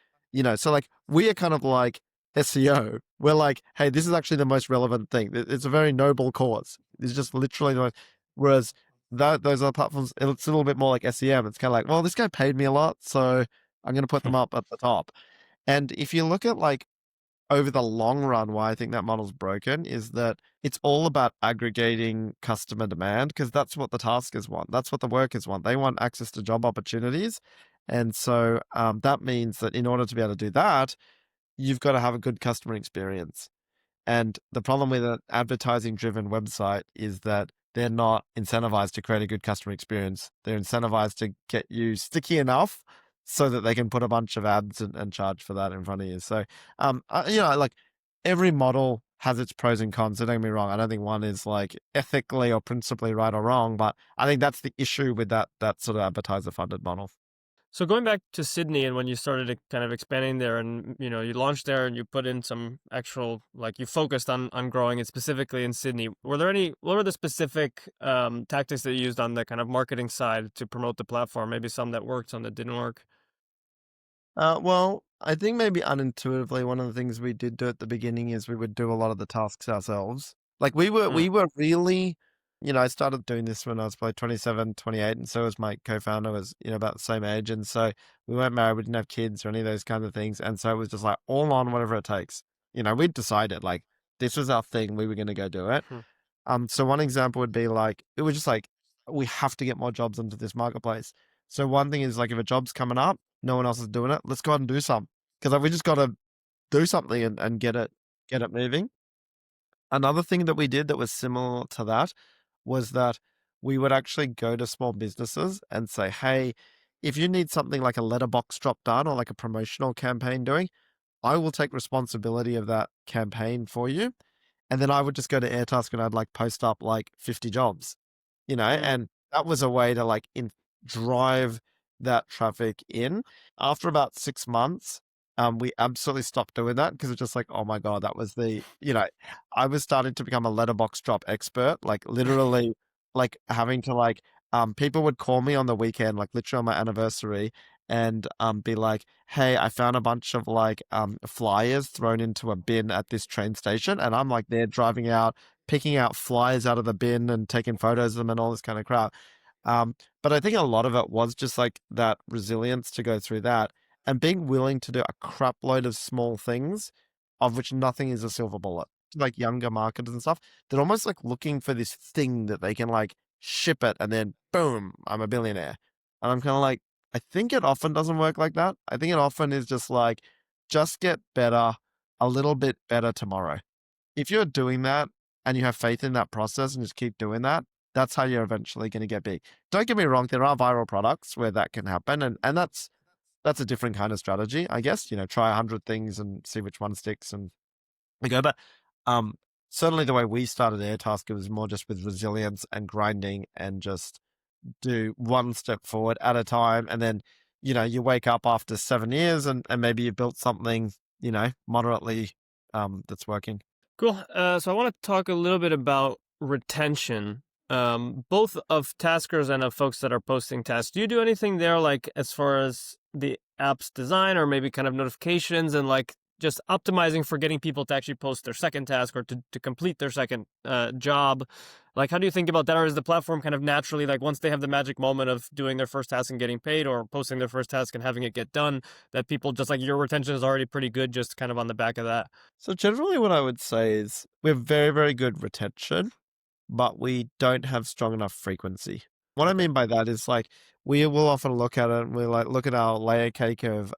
So like we are kind of like SEO. We're like, hey, this is actually the most relevant thing. It's a very noble cause. It's just literally the most, whereas those other platforms, it's a little bit more like SEM. It's kind of like, well, this guy paid me a lot, so I'm going to put them up at the top. And if you look at like over the long run, why I think that model's broken is that it's all about aggregating customer demand because that's what the taskers want. That's what the workers want. They want access to job opportunities. And so that means that in order to be able to do that, you've got to have a good customer experience. And the problem with an advertising driven website is that they're not incentivized to create a good customer experience. They're incentivized to get you sticky enough so that they can put a bunch of ads and charge for that in front of you. So, like every model has its pros and cons. So don't get me wrong. I don't think one is like ethically or principally right or wrong, but I think that's the issue with that sort of advertiser funded model. So going back to Sydney and when you started kind of expanding there and, you launched there and you put in some actual, like you focused on growing it specifically in Sydney. What were the specific tactics that you used on the kind of marketing side to promote the platform? Maybe some that worked, some that didn't work? Well, I think maybe unintuitively, one of the things we did do at the beginning is we would do a lot of the tasks ourselves. Like we were really, I started doing this when I was probably 27, 28, and so was my co-founder was, about the same age. And so we weren't married, we didn't have kids or any of those kinds of things. And so it was just like all on whatever it takes. We'd decided like this was our thing, we were going to go do it. So one example would be like, it was just like, we have to get more jobs into this marketplace. So one thing is like, if a job's coming up, no one else is doing it, let's go out and do some. Because like, we just got to do something and get it moving. Another thing that we did that was similar to that was that we would actually go to small businesses and say, hey, if you need something like a letterbox drop done or like a promotional campaign doing, I will take responsibility of that campaign for you. And then I would just go to Airtasker and I'd like post up like 50 jobs, and that was a way to like drive that traffic in. After about 6 months, we absolutely stopped doing that because it's just like, oh my God, that was I was starting to become a letterbox drop expert, like literally like having to like, people would call me on the weekend, like literally on my anniversary and be like, hey, I found a bunch of like flyers thrown into a bin at this train station. And I'm like there driving out, picking out flyers out of the bin and taking photos of them and all this kind of crap. But I think a lot of it was just like that resilience to go through that and being willing to do a crap load of small things, of which nothing is a silver bullet. Like younger marketers and stuff, they're almost like looking for this thing that they can like ship it and then boom, I'm a billionaire. And I'm kind of like, I think it often doesn't work like that. I think it often is just like, just get better, a little bit better tomorrow. If you're doing that and you have faith in that process and just keep doing that, that's how you're eventually going to get big. Don't get me wrong, there are viral products where that can happen, and that's a different kind of strategy, I guess. Try 100 things and see which one sticks and we go. But um, certainly the way we started Airtasker was more just with resilience and grinding and just do one step forward at a time. And then, you wake up after 7 years and maybe you built something, moderately that's working. Cool. So I want to talk a little bit about retention, both of taskers and of folks that are posting tasks. Do you do anything there, like as far as the app's design or maybe kind of notifications and like just optimizing for getting people to actually post their second task or to complete their second job? Like, how do you think about that? Or is the platform kind of naturally, like once they have the magic moment of doing their first task and getting paid or posting their first task and having it get done, that people just like your retention is already pretty good just kind of on the back of that? So generally what I would say is we have very, very good retention, but we don't have strong enough frequency. What I mean by that is like we will often look at it and we like look at our layer cake of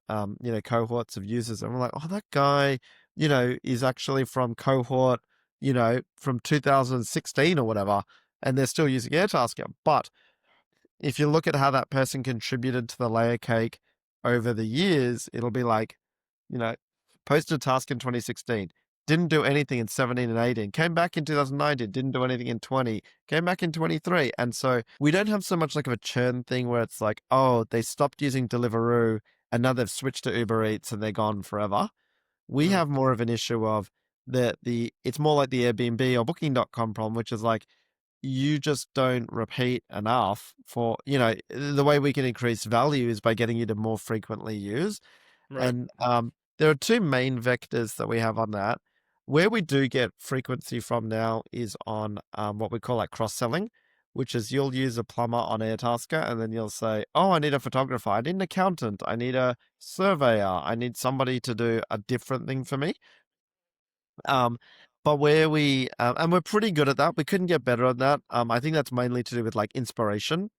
cohorts of users and we're like, oh, that guy, is actually from cohort, from 2016 or whatever, and they're still using Airtasker. But if you look at how that person contributed to the layer cake over the years, it'll be like, posted a task in 2016, didn't do anything in 17 and 18, came back in 2019, didn't do anything in 20, came back in 23. And so we don't have so much like of a churn thing where it's like, oh, they stopped using Deliveroo and now they've switched to Uber Eats and they're gone forever. We have more of an issue of it's more like the Airbnb or Booking.com problem, which is like, you just don't repeat enough for, the way we can increase value is by getting you to more frequently use. Right. And there are two main vectors that we have on that. Where we do get frequency from now is on what we call like cross-selling, which is you'll use a plumber on Airtasker and then you'll say, oh, I need a photographer, I need an accountant, I need a surveyor, I need somebody to do a different thing for me. But where and we're pretty good at that. We couldn't get better at that. I think that's mainly to do with like inspiration.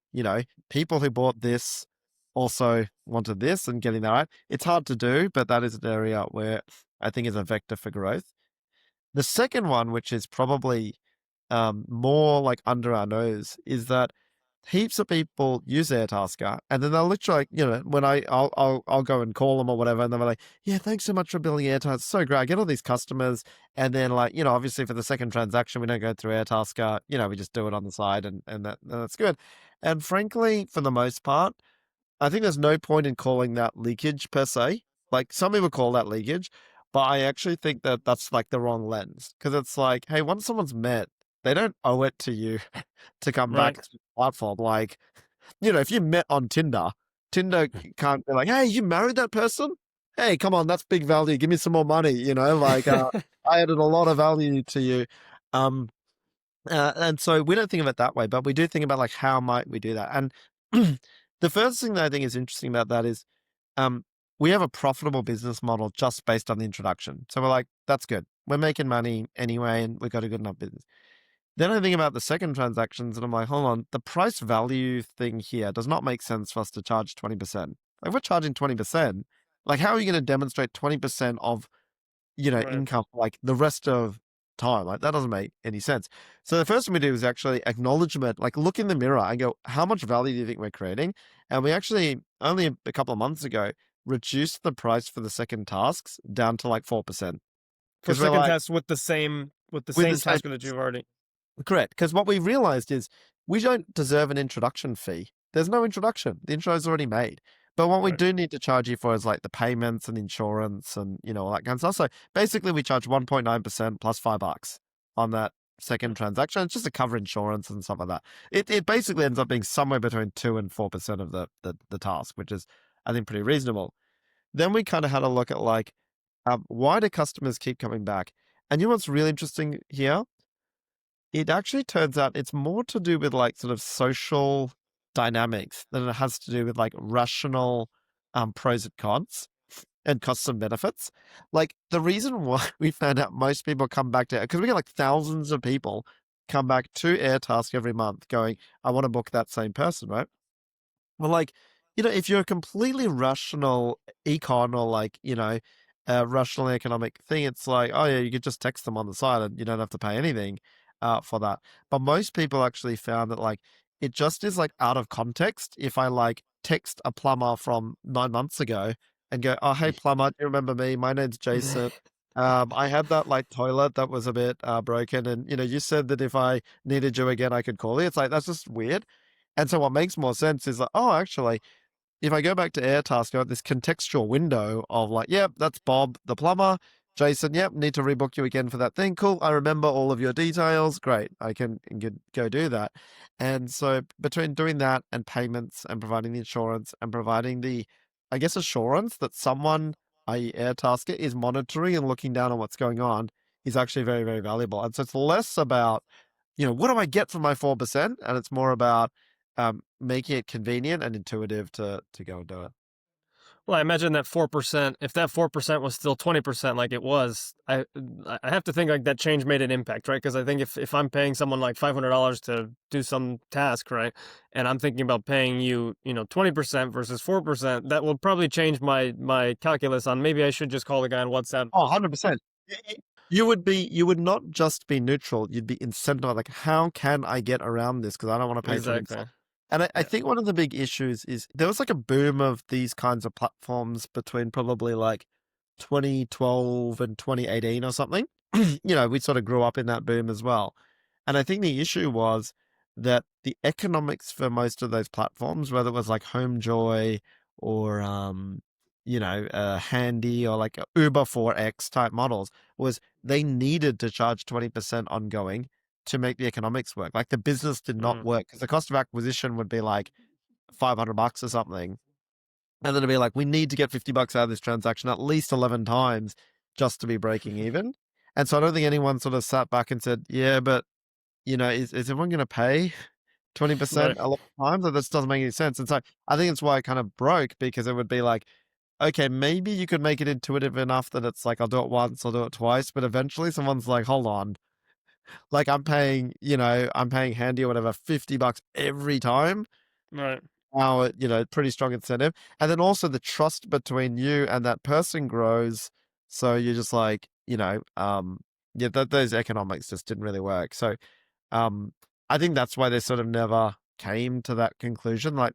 People who bought this also wanted this and getting that right. It's hard to do, but that is an area where I think is a vector for growth. The second one, which is probably more like under our nose, is that heaps of people use Airtasker, and then they'll literally, when I'll go and call them or whatever, and they're like, "Yeah, thanks so much for building Airtasker. It's so great. I get all these customers." And then, like, obviously for the second transaction, we don't go through Airtasker. We just do it on the side, and that's good. And frankly, for the most part, I think there's no point in calling that leakage per se. Like some people call that leakage, but I actually think that that's like the wrong lens because it's like, hey, once someone's met, they don't owe it to you to come Right. back to the platform. Like, if you met on Tinder, Tinder can't be like, hey, you married that person? Hey, come on, that's big value. Give me some more money. Like I added a lot of value to you. And so we don't think of it that way, but we do think about like, how might we do that? And the first thing that I think is interesting about that is we have a profitable business model just based on the introduction. So we're like, that's good. We're making money anyway, and we've got a good enough business. Then I think about the second transactions and I'm like, hold on, the price value thing here does not make sense for us to charge 20%. Like we're charging 20%. Like how are you going to demonstrate 20% of Right. income like the rest of time. Like that doesn't make any sense. So the first thing we do is actually acknowledgement, like look in the mirror and go, how much value do you think we're creating? And we actually only a couple of months ago reduced the price for the second tasks down to like 4%. For Because we're second like, test with the same with the same tasker that you've already. correct. Because what we realized is we don't deserve an introduction fee. There's no introduction. The intro is already made. But what we Right. do need to charge you for is like the payments and insurance and all that kind of stuff. So basically we charge 1.9% plus $5 on that second transaction. It's just to cover insurance and stuff like that. It basically ends up being somewhere between 2 and 4% of the task, which is I think pretty reasonable. Then we kind of had a look at like why do customers keep coming back? And you know what's really interesting here? It actually turns out it's more to do with like sort of social dynamics than it has to do with like rational pros and cons and costs and benefits. Like the reason why we found out most people come back to, because we get like thousands of people come back to Airtask every month going, I want to book that same person, right? Well, like, if you're a completely rational econ or like, a rational economic thing, it's like, oh yeah, you could just text them on the side and you don't have to pay anything for that. But most people actually found that like it just is like out of context. If I like text a plumber from 9 months ago and go, oh hey plumber, do you remember me? My name's Jason. I had that like toilet that was a bit broken, and you said that if I needed you again, I could call you. It's like that's just weird. And so what makes more sense is like, oh, actually, if I go back to Airtasker, I have this contextual window of like, yep, that's Bob the plumber. Jason, yep, need to rebook you again for that thing. Cool. I remember all of your details. Great. I can go do that. And so between doing that and payments and providing the insurance and providing the, I guess, assurance that someone, i.e. Airtasker, is monitoring and looking down on what's going on is actually very, very valuable. And so it's less about, what do I get for my 4%? And it's more about making it convenient and intuitive to go and do it. Well, I imagine that 4%, if that 4% was still 20% like it was, I have to think like that change made an impact, right? Because I think if I'm paying someone like $500 to do some task, right, and I'm thinking about paying you, 20% versus 4%, that will probably change my calculus on maybe I should just call the guy on WhatsApp. Oh, 100%. You would not just be neutral, you'd be incentivized. Like, how can I get around this? Because I don't want to pay 20%. Exactly. And I Yeah. think one of the big issues is there was like a boom of these kinds of platforms between probably like 2012 and 2018 or something. We sort of grew up in that boom as well. And I think the issue was that the economics for most of those platforms, whether it was like Homejoy or Handy or like Uber 4X type models, was they needed to charge 20% ongoing to make the economics work. Like the business did not work because the cost of acquisition would be like $500 or something. And then it'd be like, we need to get $50 out of this transaction at least 11 times just to be breaking even. And so I don't think anyone sort of sat back and said, yeah, but is everyone going to pay 20% Right. a lot of times? That this doesn't make any sense. And so I think it's why it kind of broke, because it would be like, okay, maybe you could make it intuitive enough that it's like, I'll do it once, I'll do it twice. But eventually someone's like, hold on, like I'm paying Handy or whatever, $50 every time. Right. Now, pretty strong incentive. And then also the trust between you and that person grows. So you're just like, those economics just didn't really work. So, I think that's why they sort of never came to that conclusion. Like,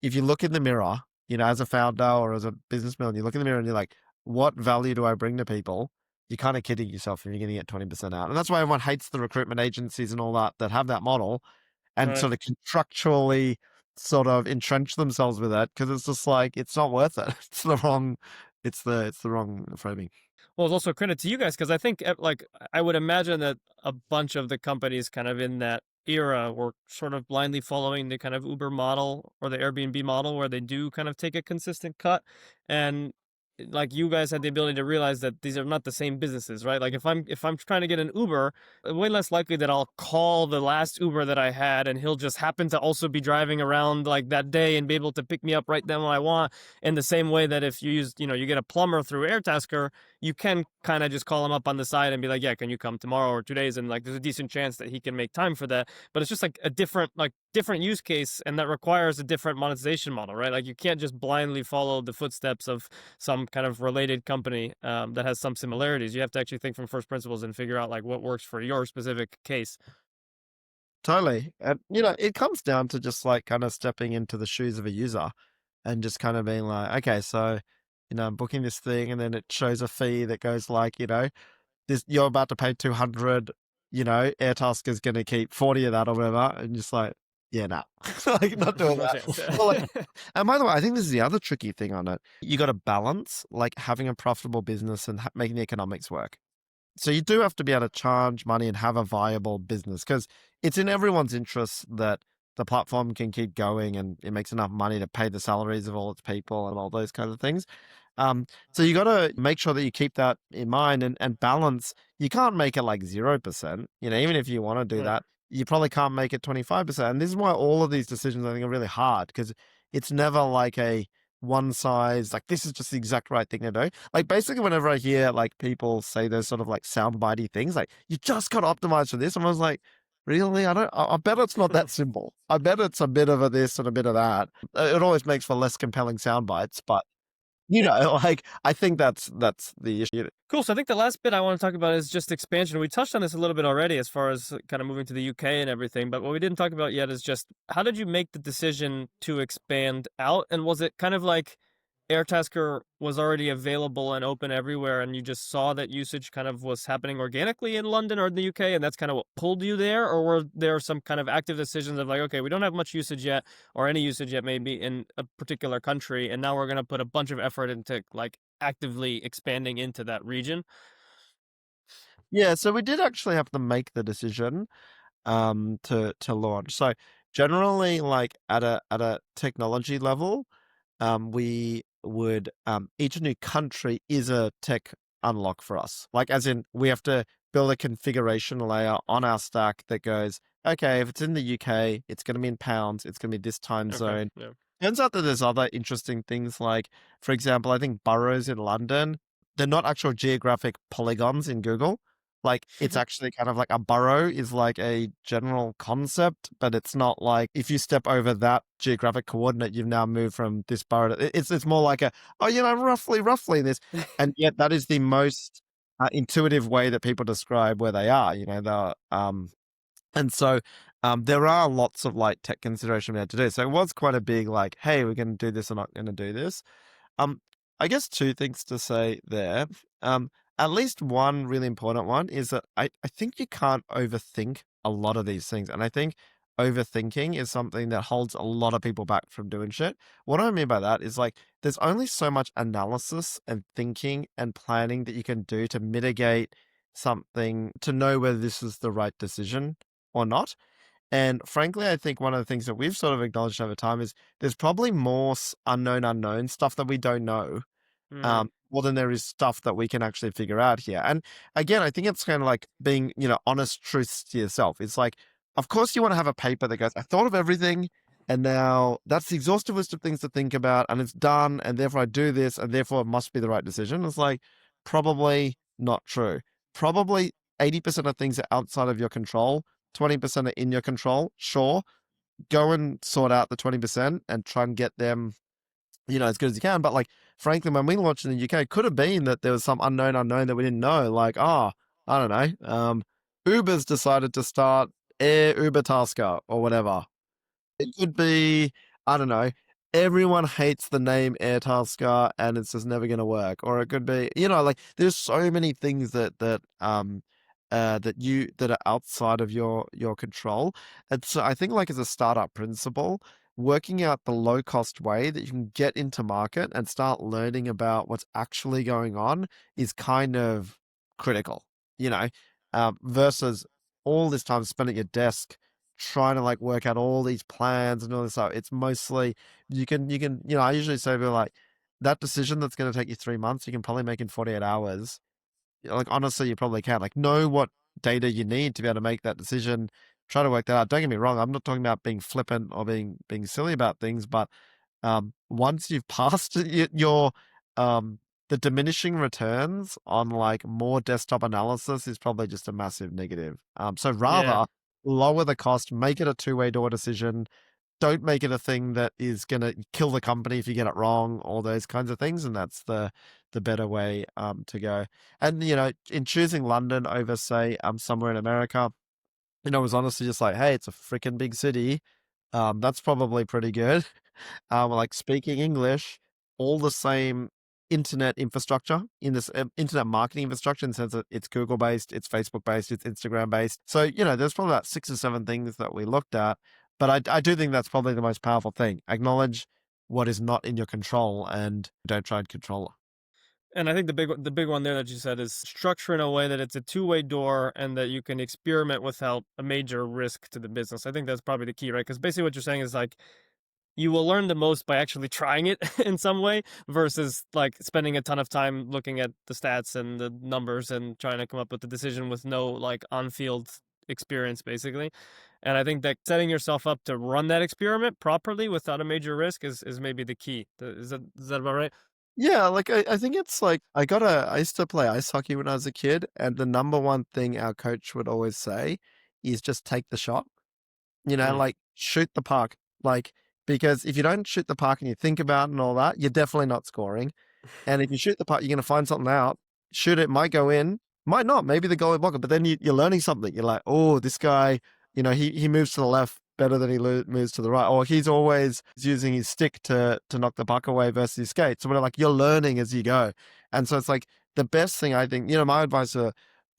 if you look in the mirror, as a founder or as a businessman, you look in the mirror and you're like, what value do I bring to people? You're kind of kidding yourself if you're going to get 20% out. And that's why everyone hates the recruitment agencies and all that have that model and Right. sort of contractually sort of entrench themselves with that, because it's just like, it's not worth it. It's the wrong framing. Well, it's also credit to you guys because I think, like, I would imagine that a bunch of the companies kind of in that era were sort of blindly following the kind of Uber model or the Airbnb model where they do kind of take a consistent cut. And like you guys had the ability to realize that these are not the same businesses, right? Like if I'm trying to get an Uber, way less likely that I'll call the last Uber that I had and he'll just happen to also be driving around like that day and be able to pick me up right then when I want. In the same way that if you use, you get a plumber through Airtasker, you can kind of just call him up on the side and be like, yeah, can you come tomorrow or 2 days? And like, there's a decent chance that he can make time for that. But it's just like a different use case, and that requires a different monetization model, right? Like you can't just blindly follow the footsteps of some some kind of related company that has some similarities. You have to actually think from first principles and figure out like what works for your specific case. Totally. And, it comes down to just like kind of stepping into the shoes of a user and just kind of being like, okay, so, I'm booking this thing and then it shows a fee that goes like, this, you're about to pay 200, Airtasker is going to keep 40 of that or whatever. And just like, yeah, nah, like not doing No that. chance. Well, like, and by the way, I think this is the other tricky thing on it. You got to balance like having a profitable business and making the economics work. So you do have to be able to charge money and have a viable business because it's in everyone's interest that the platform can keep going and it makes enough money to pay the salaries of all its people and all those kinds of things. So you got to make sure that you keep that in mind and balance. You can't make it like 0%, even if you want to do Right. that, you probably can't make it 25%. And this is why all of these decisions I think are really hard because it's never like a one size, like this is just the exact right thing to do. Like basically whenever I hear like people say those sort of like soundbitey things, like you just got to optimize for this. And I was like, really? I bet it's not that simple. I bet it's a bit of a this and a bit of that. It always makes for less compelling sound bites, but like I think that's the issue. Cool. So I think the last bit I want to talk about is just expansion. We touched on this a little bit already as far as kind of moving to the UK and everything, but what we didn't talk about yet is just how did you make the decision to expand out? And was it kind of like Airtasker was already available and open everywhere, and you just saw that usage kind of was happening organically in London or in the UK, and that's kind of what pulled you there? Or were there some kind of active decisions of like, okay, we don't have much usage yet, or any usage yet maybe in a particular country, and now we're going to put a bunch of effort into like actively expanding into that region? Yeah, so we did actually have to make the decision to launch. So generally like at a technology level, we would each new country is a tech unlock for us. Like as in we have to build a configuration layer on our stack that goes, okay, if it's in the UK, it's going to be in pounds, it's going to be this time Okay. zone. Yeah. Turns out that there's other interesting things like, for example, I think boroughs in London, they're not actual geographic polygons in Google. Like it's actually kind of like a borough is like a general concept, but it's not like if you step over that geographic coordinate, you've now moved from this borough to, it's more like a, oh, roughly this. And yet that is the most intuitive way that people describe where they are, and so there are lots of like tech consideration we had to do. So it was quite a big like, hey, we're going to do this or not going to do this. Um, I guess two things to say there. At least one really important one is that I think you can't overthink a lot of these things. And I think overthinking is something that holds a lot of people back from doing shit. What I mean by that is like there's only so much analysis and thinking and planning that you can do to mitigate something to know whether this is the right decision or not. And frankly, I think one of the things that we've sort of acknowledged over time is there's probably more unknown stuff that we don't know, Mm. more than there is stuff that we can actually figure out here. And again, I think it's kind of like being, honest truths to yourself. It's like, of course, you want to have a paper that goes, I thought of everything, and now that's the exhaustive list of things to think about, and it's done, and therefore I do this, and therefore it must be the right decision. It's like, probably not true. Probably 80% of things are outside of your control, 20% are in your control. Sure, go and sort out the 20% and try and get them as good as you can. But like, frankly, when we launched in the UK, it could have been that there was some unknown that we didn't know. Like, I don't know. Uber's decided to start Airtasker or whatever. It could be, I don't know. Everyone hates the name Airtasker and it's just never going to work. Or it could be, like there's so many things that are outside of your control. And so I think like as a startup principle, working out the low cost way that you can get into market and start learning about what's actually going on is kind of critical, versus all this time spent at your desk trying to like work out all these plans and all this stuff. It's mostly you can, I usually say to people like that decision that's going to take you 3 months, you can probably make in 48 hours. Like honestly, you probably can. Like know what data you need to be able to make that decision. Try to work that out. Don't get me wrong. I'm not talking about being flippant or being silly about things, but once you've passed your the diminishing returns on like more desktop analysis is probably just a massive negative. So Yeah. rather lower the cost, make it a two-way door decision, don't make it a thing that is going to kill the company if you get it wrong, all those kinds of things. And that's the better way to go. And, in choosing London over, say, somewhere in America, it was honestly just like, hey, it's a freaking big city. That's probably pretty good. Like speaking English, all the same internet infrastructure in this internet marketing infrastructure in the sense that it's Google based, it's Facebook based, it's Instagram based. So, there's probably about 6 or 7 things that we looked at. But I do think that's probably the most powerful thing. Acknowledge what is not in your control and don't try and control it. And I think the big one there that you said is structure in a way that it's a two-way door and that you can experiment without a major risk to the business. I think that's probably the key, right? Because basically what you're saying is like you will learn the most by actually trying it in some way versus like spending a ton of time looking at the stats and the numbers and trying to come up with the decision with no like on-field experience basically. And I think that setting yourself up to run that experiment properly without a major risk is maybe the key. Is that about right? Yeah, like I think it's like I used to play ice hockey when I was a kid, and the number one thing our coach would always say is just take the shot. Mm. Like shoot the puck. Like, because if you don't shoot the puck and you think about it and all that, you're definitely not scoring. And if you shoot the puck, you're going to find something out. Shoot it, might go in, might not. Maybe the goalie block it, but then you're learning something. You're like, oh, this guy, he moves to the left better than he moves to the right, or he's always using his stick to knock the puck away versus his skate. So we're like, you're learning as you go. And so it's like the best thing I think, my advice for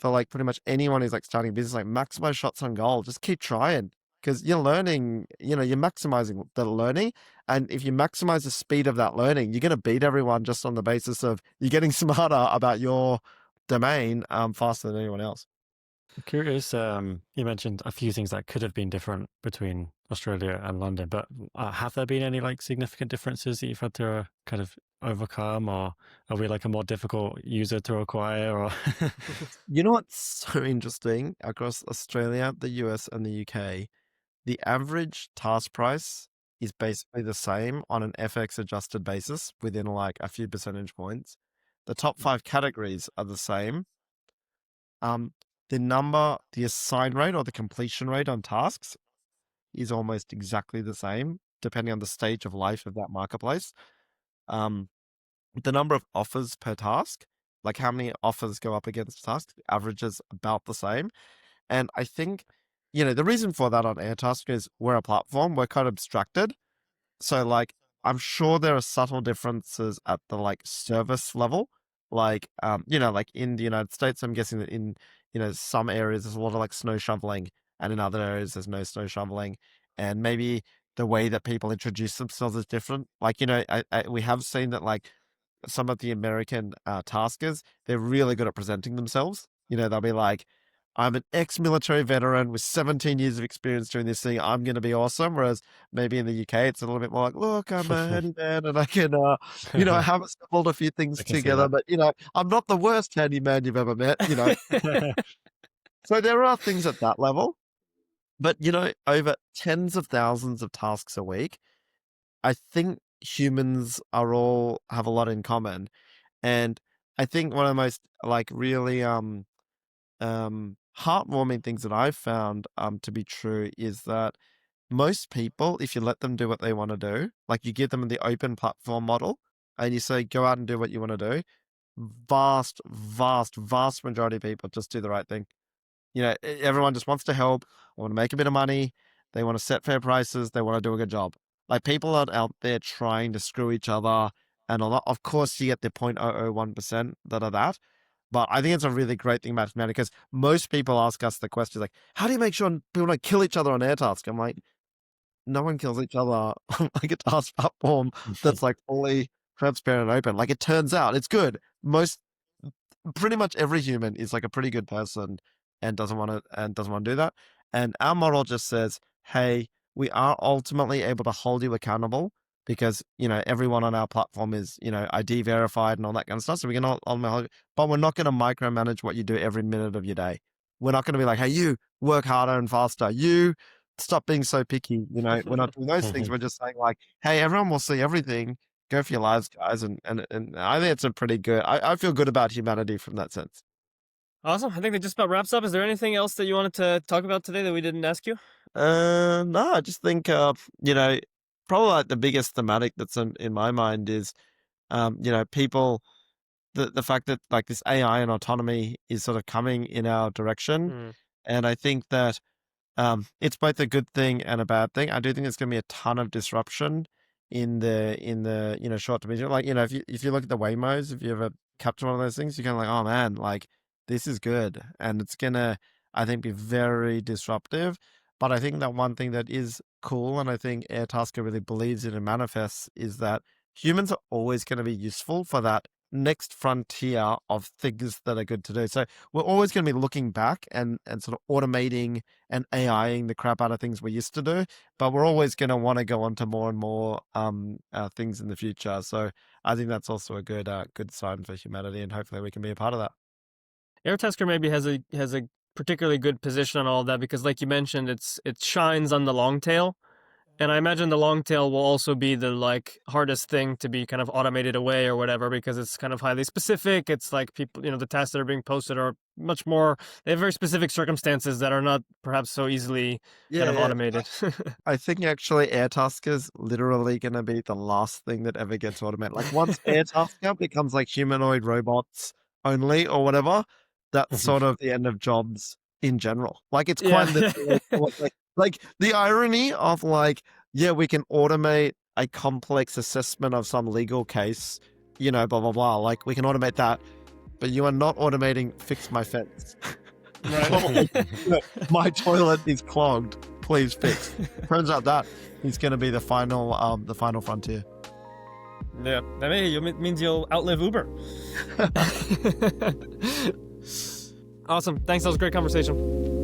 like pretty much anyone who's like starting a business, like maximize shots on goal. Just keep trying because you're learning, you're maximizing the learning. And if you maximize the speed of that learning, you're going to beat everyone just on the basis of you're getting smarter about your domain faster than anyone else. I'm curious, you mentioned a few things that could have been different between Australia and London, but have there been any like significant differences that you've had to kind of overcome, or are we like a more difficult user to acquire? Or You know what's so interesting across Australia, the US, and the UK? The average task price is basically the same on an FX adjusted basis within like a few percentage points. The top 5 categories are the same. The assign rate or the completion rate on tasks is almost exactly the same, depending on the stage of life of that marketplace. The number of offers per task, like how many offers go up against tasks, averages about the same. And I think, the reason for that on Airtasker is we're a platform, we're kind of abstracted. So like, I'm sure there are subtle differences at the like service level. Like, like in the United States, I'm guessing that in, some areas there's a lot of like snow shoveling, and in other areas there's no snow shoveling. And maybe the way that people introduce themselves is different. Like, we have seen that like some of the American taskers, they're really good at presenting themselves. They'll be like, I'm an ex-military veteran with 17 years of experience doing this thing. I'm going to be awesome. Whereas maybe in the UK, it's a little bit more like, look, I'm a handyman and I can, I haven't pulled a few things I can see together, that. but, I'm not the worst handyman you've ever met, So there are things at that level. But, over tens of thousands of tasks a week, I think humans have a lot in common. And I think one of the most like really heartwarming things that I've found to be true is that most people, if you let them do what they want to do, like you give them the open platform model and you say, go out and do what you want to do, vast, vast, vast majority of people just do the right thing. Everyone just wants to help. They want to make a bit of money. They want to set fair prices. They want to do a good job. Like people aren't out there trying to screw each other and all that. Of course, you get the 0.001% that are that. But I think it's a really great thing about humanity because most people ask us the question like, how do you make sure people don't kill each other on Airtask? I'm like, no one kills each other on like a task platform that's like fully transparent and open. Like it turns out it's good. Pretty much every human is like a pretty good person and doesn't want to do that. And our model just says, hey, we are ultimately able to hold you accountable because everyone on our platform is ID verified and all that kind of stuff. So we can but we're not going to micromanage what you do every minute of your day. We're not going to be like, hey, you work harder and faster. You stop being so picky. We're not doing those things. We're just saying like, hey, everyone will see everything. Go for your lives, guys. And I think it's a pretty good, I feel good about humanity from that sense. Awesome. I think that just about wraps up. Is there anything else that you wanted to talk about today that we didn't ask you? No, I just think, you know, probably like the biggest thematic that's in my mind is, you know, people, the fact that like this AI and autonomy is sort of coming in our direction. Mm. And I think that it's both a good thing and a bad thing. I do think there's going to be a ton of disruption in the you know short to medium. Like you know, if you look at the Waymos, if you ever capture one of those things, you're kind of like, oh man, like this is good, and it's gonna I think be very disruptive. But I think that one thing that is cool, and I think Airtasker really believes in and manifests, is that humans are always going to be useful for that next frontier of things that are good to do. So we're always going to be looking back and sort of automating and AIing the crap out of things we used to do, but we're always going to want to go on to more and more things in the future. So I think that's also a good good sign for humanity, and hopefully we can be a part of that. Airtasker maybe has a particularly good position on all of that because, like you mentioned, it shines on the long tail. And I imagine the long tail will also be the like hardest thing to be kind of automated away or whatever because it's kind of highly specific. It's like people, you know, the tasks that are being posted are much more, they have very specific circumstances that are not perhaps so easily kind of automated. I think actually Airtasker's literally going to be the last thing that ever gets automated. Like once Airtasker becomes like humanoid robots only or whatever, that's sort of the end of jobs in general. Like it's quite literally like the irony of like, yeah, we can automate a complex assessment of some legal case, you know, blah, blah, blah. Like we can automate that, but you are not automating fix my fence. Right. My toilet is clogged. Please fix. Turns out that is going to be the final frontier. Yeah, that means you'll outlive Uber. Awesome. Thanks. That was a great conversation.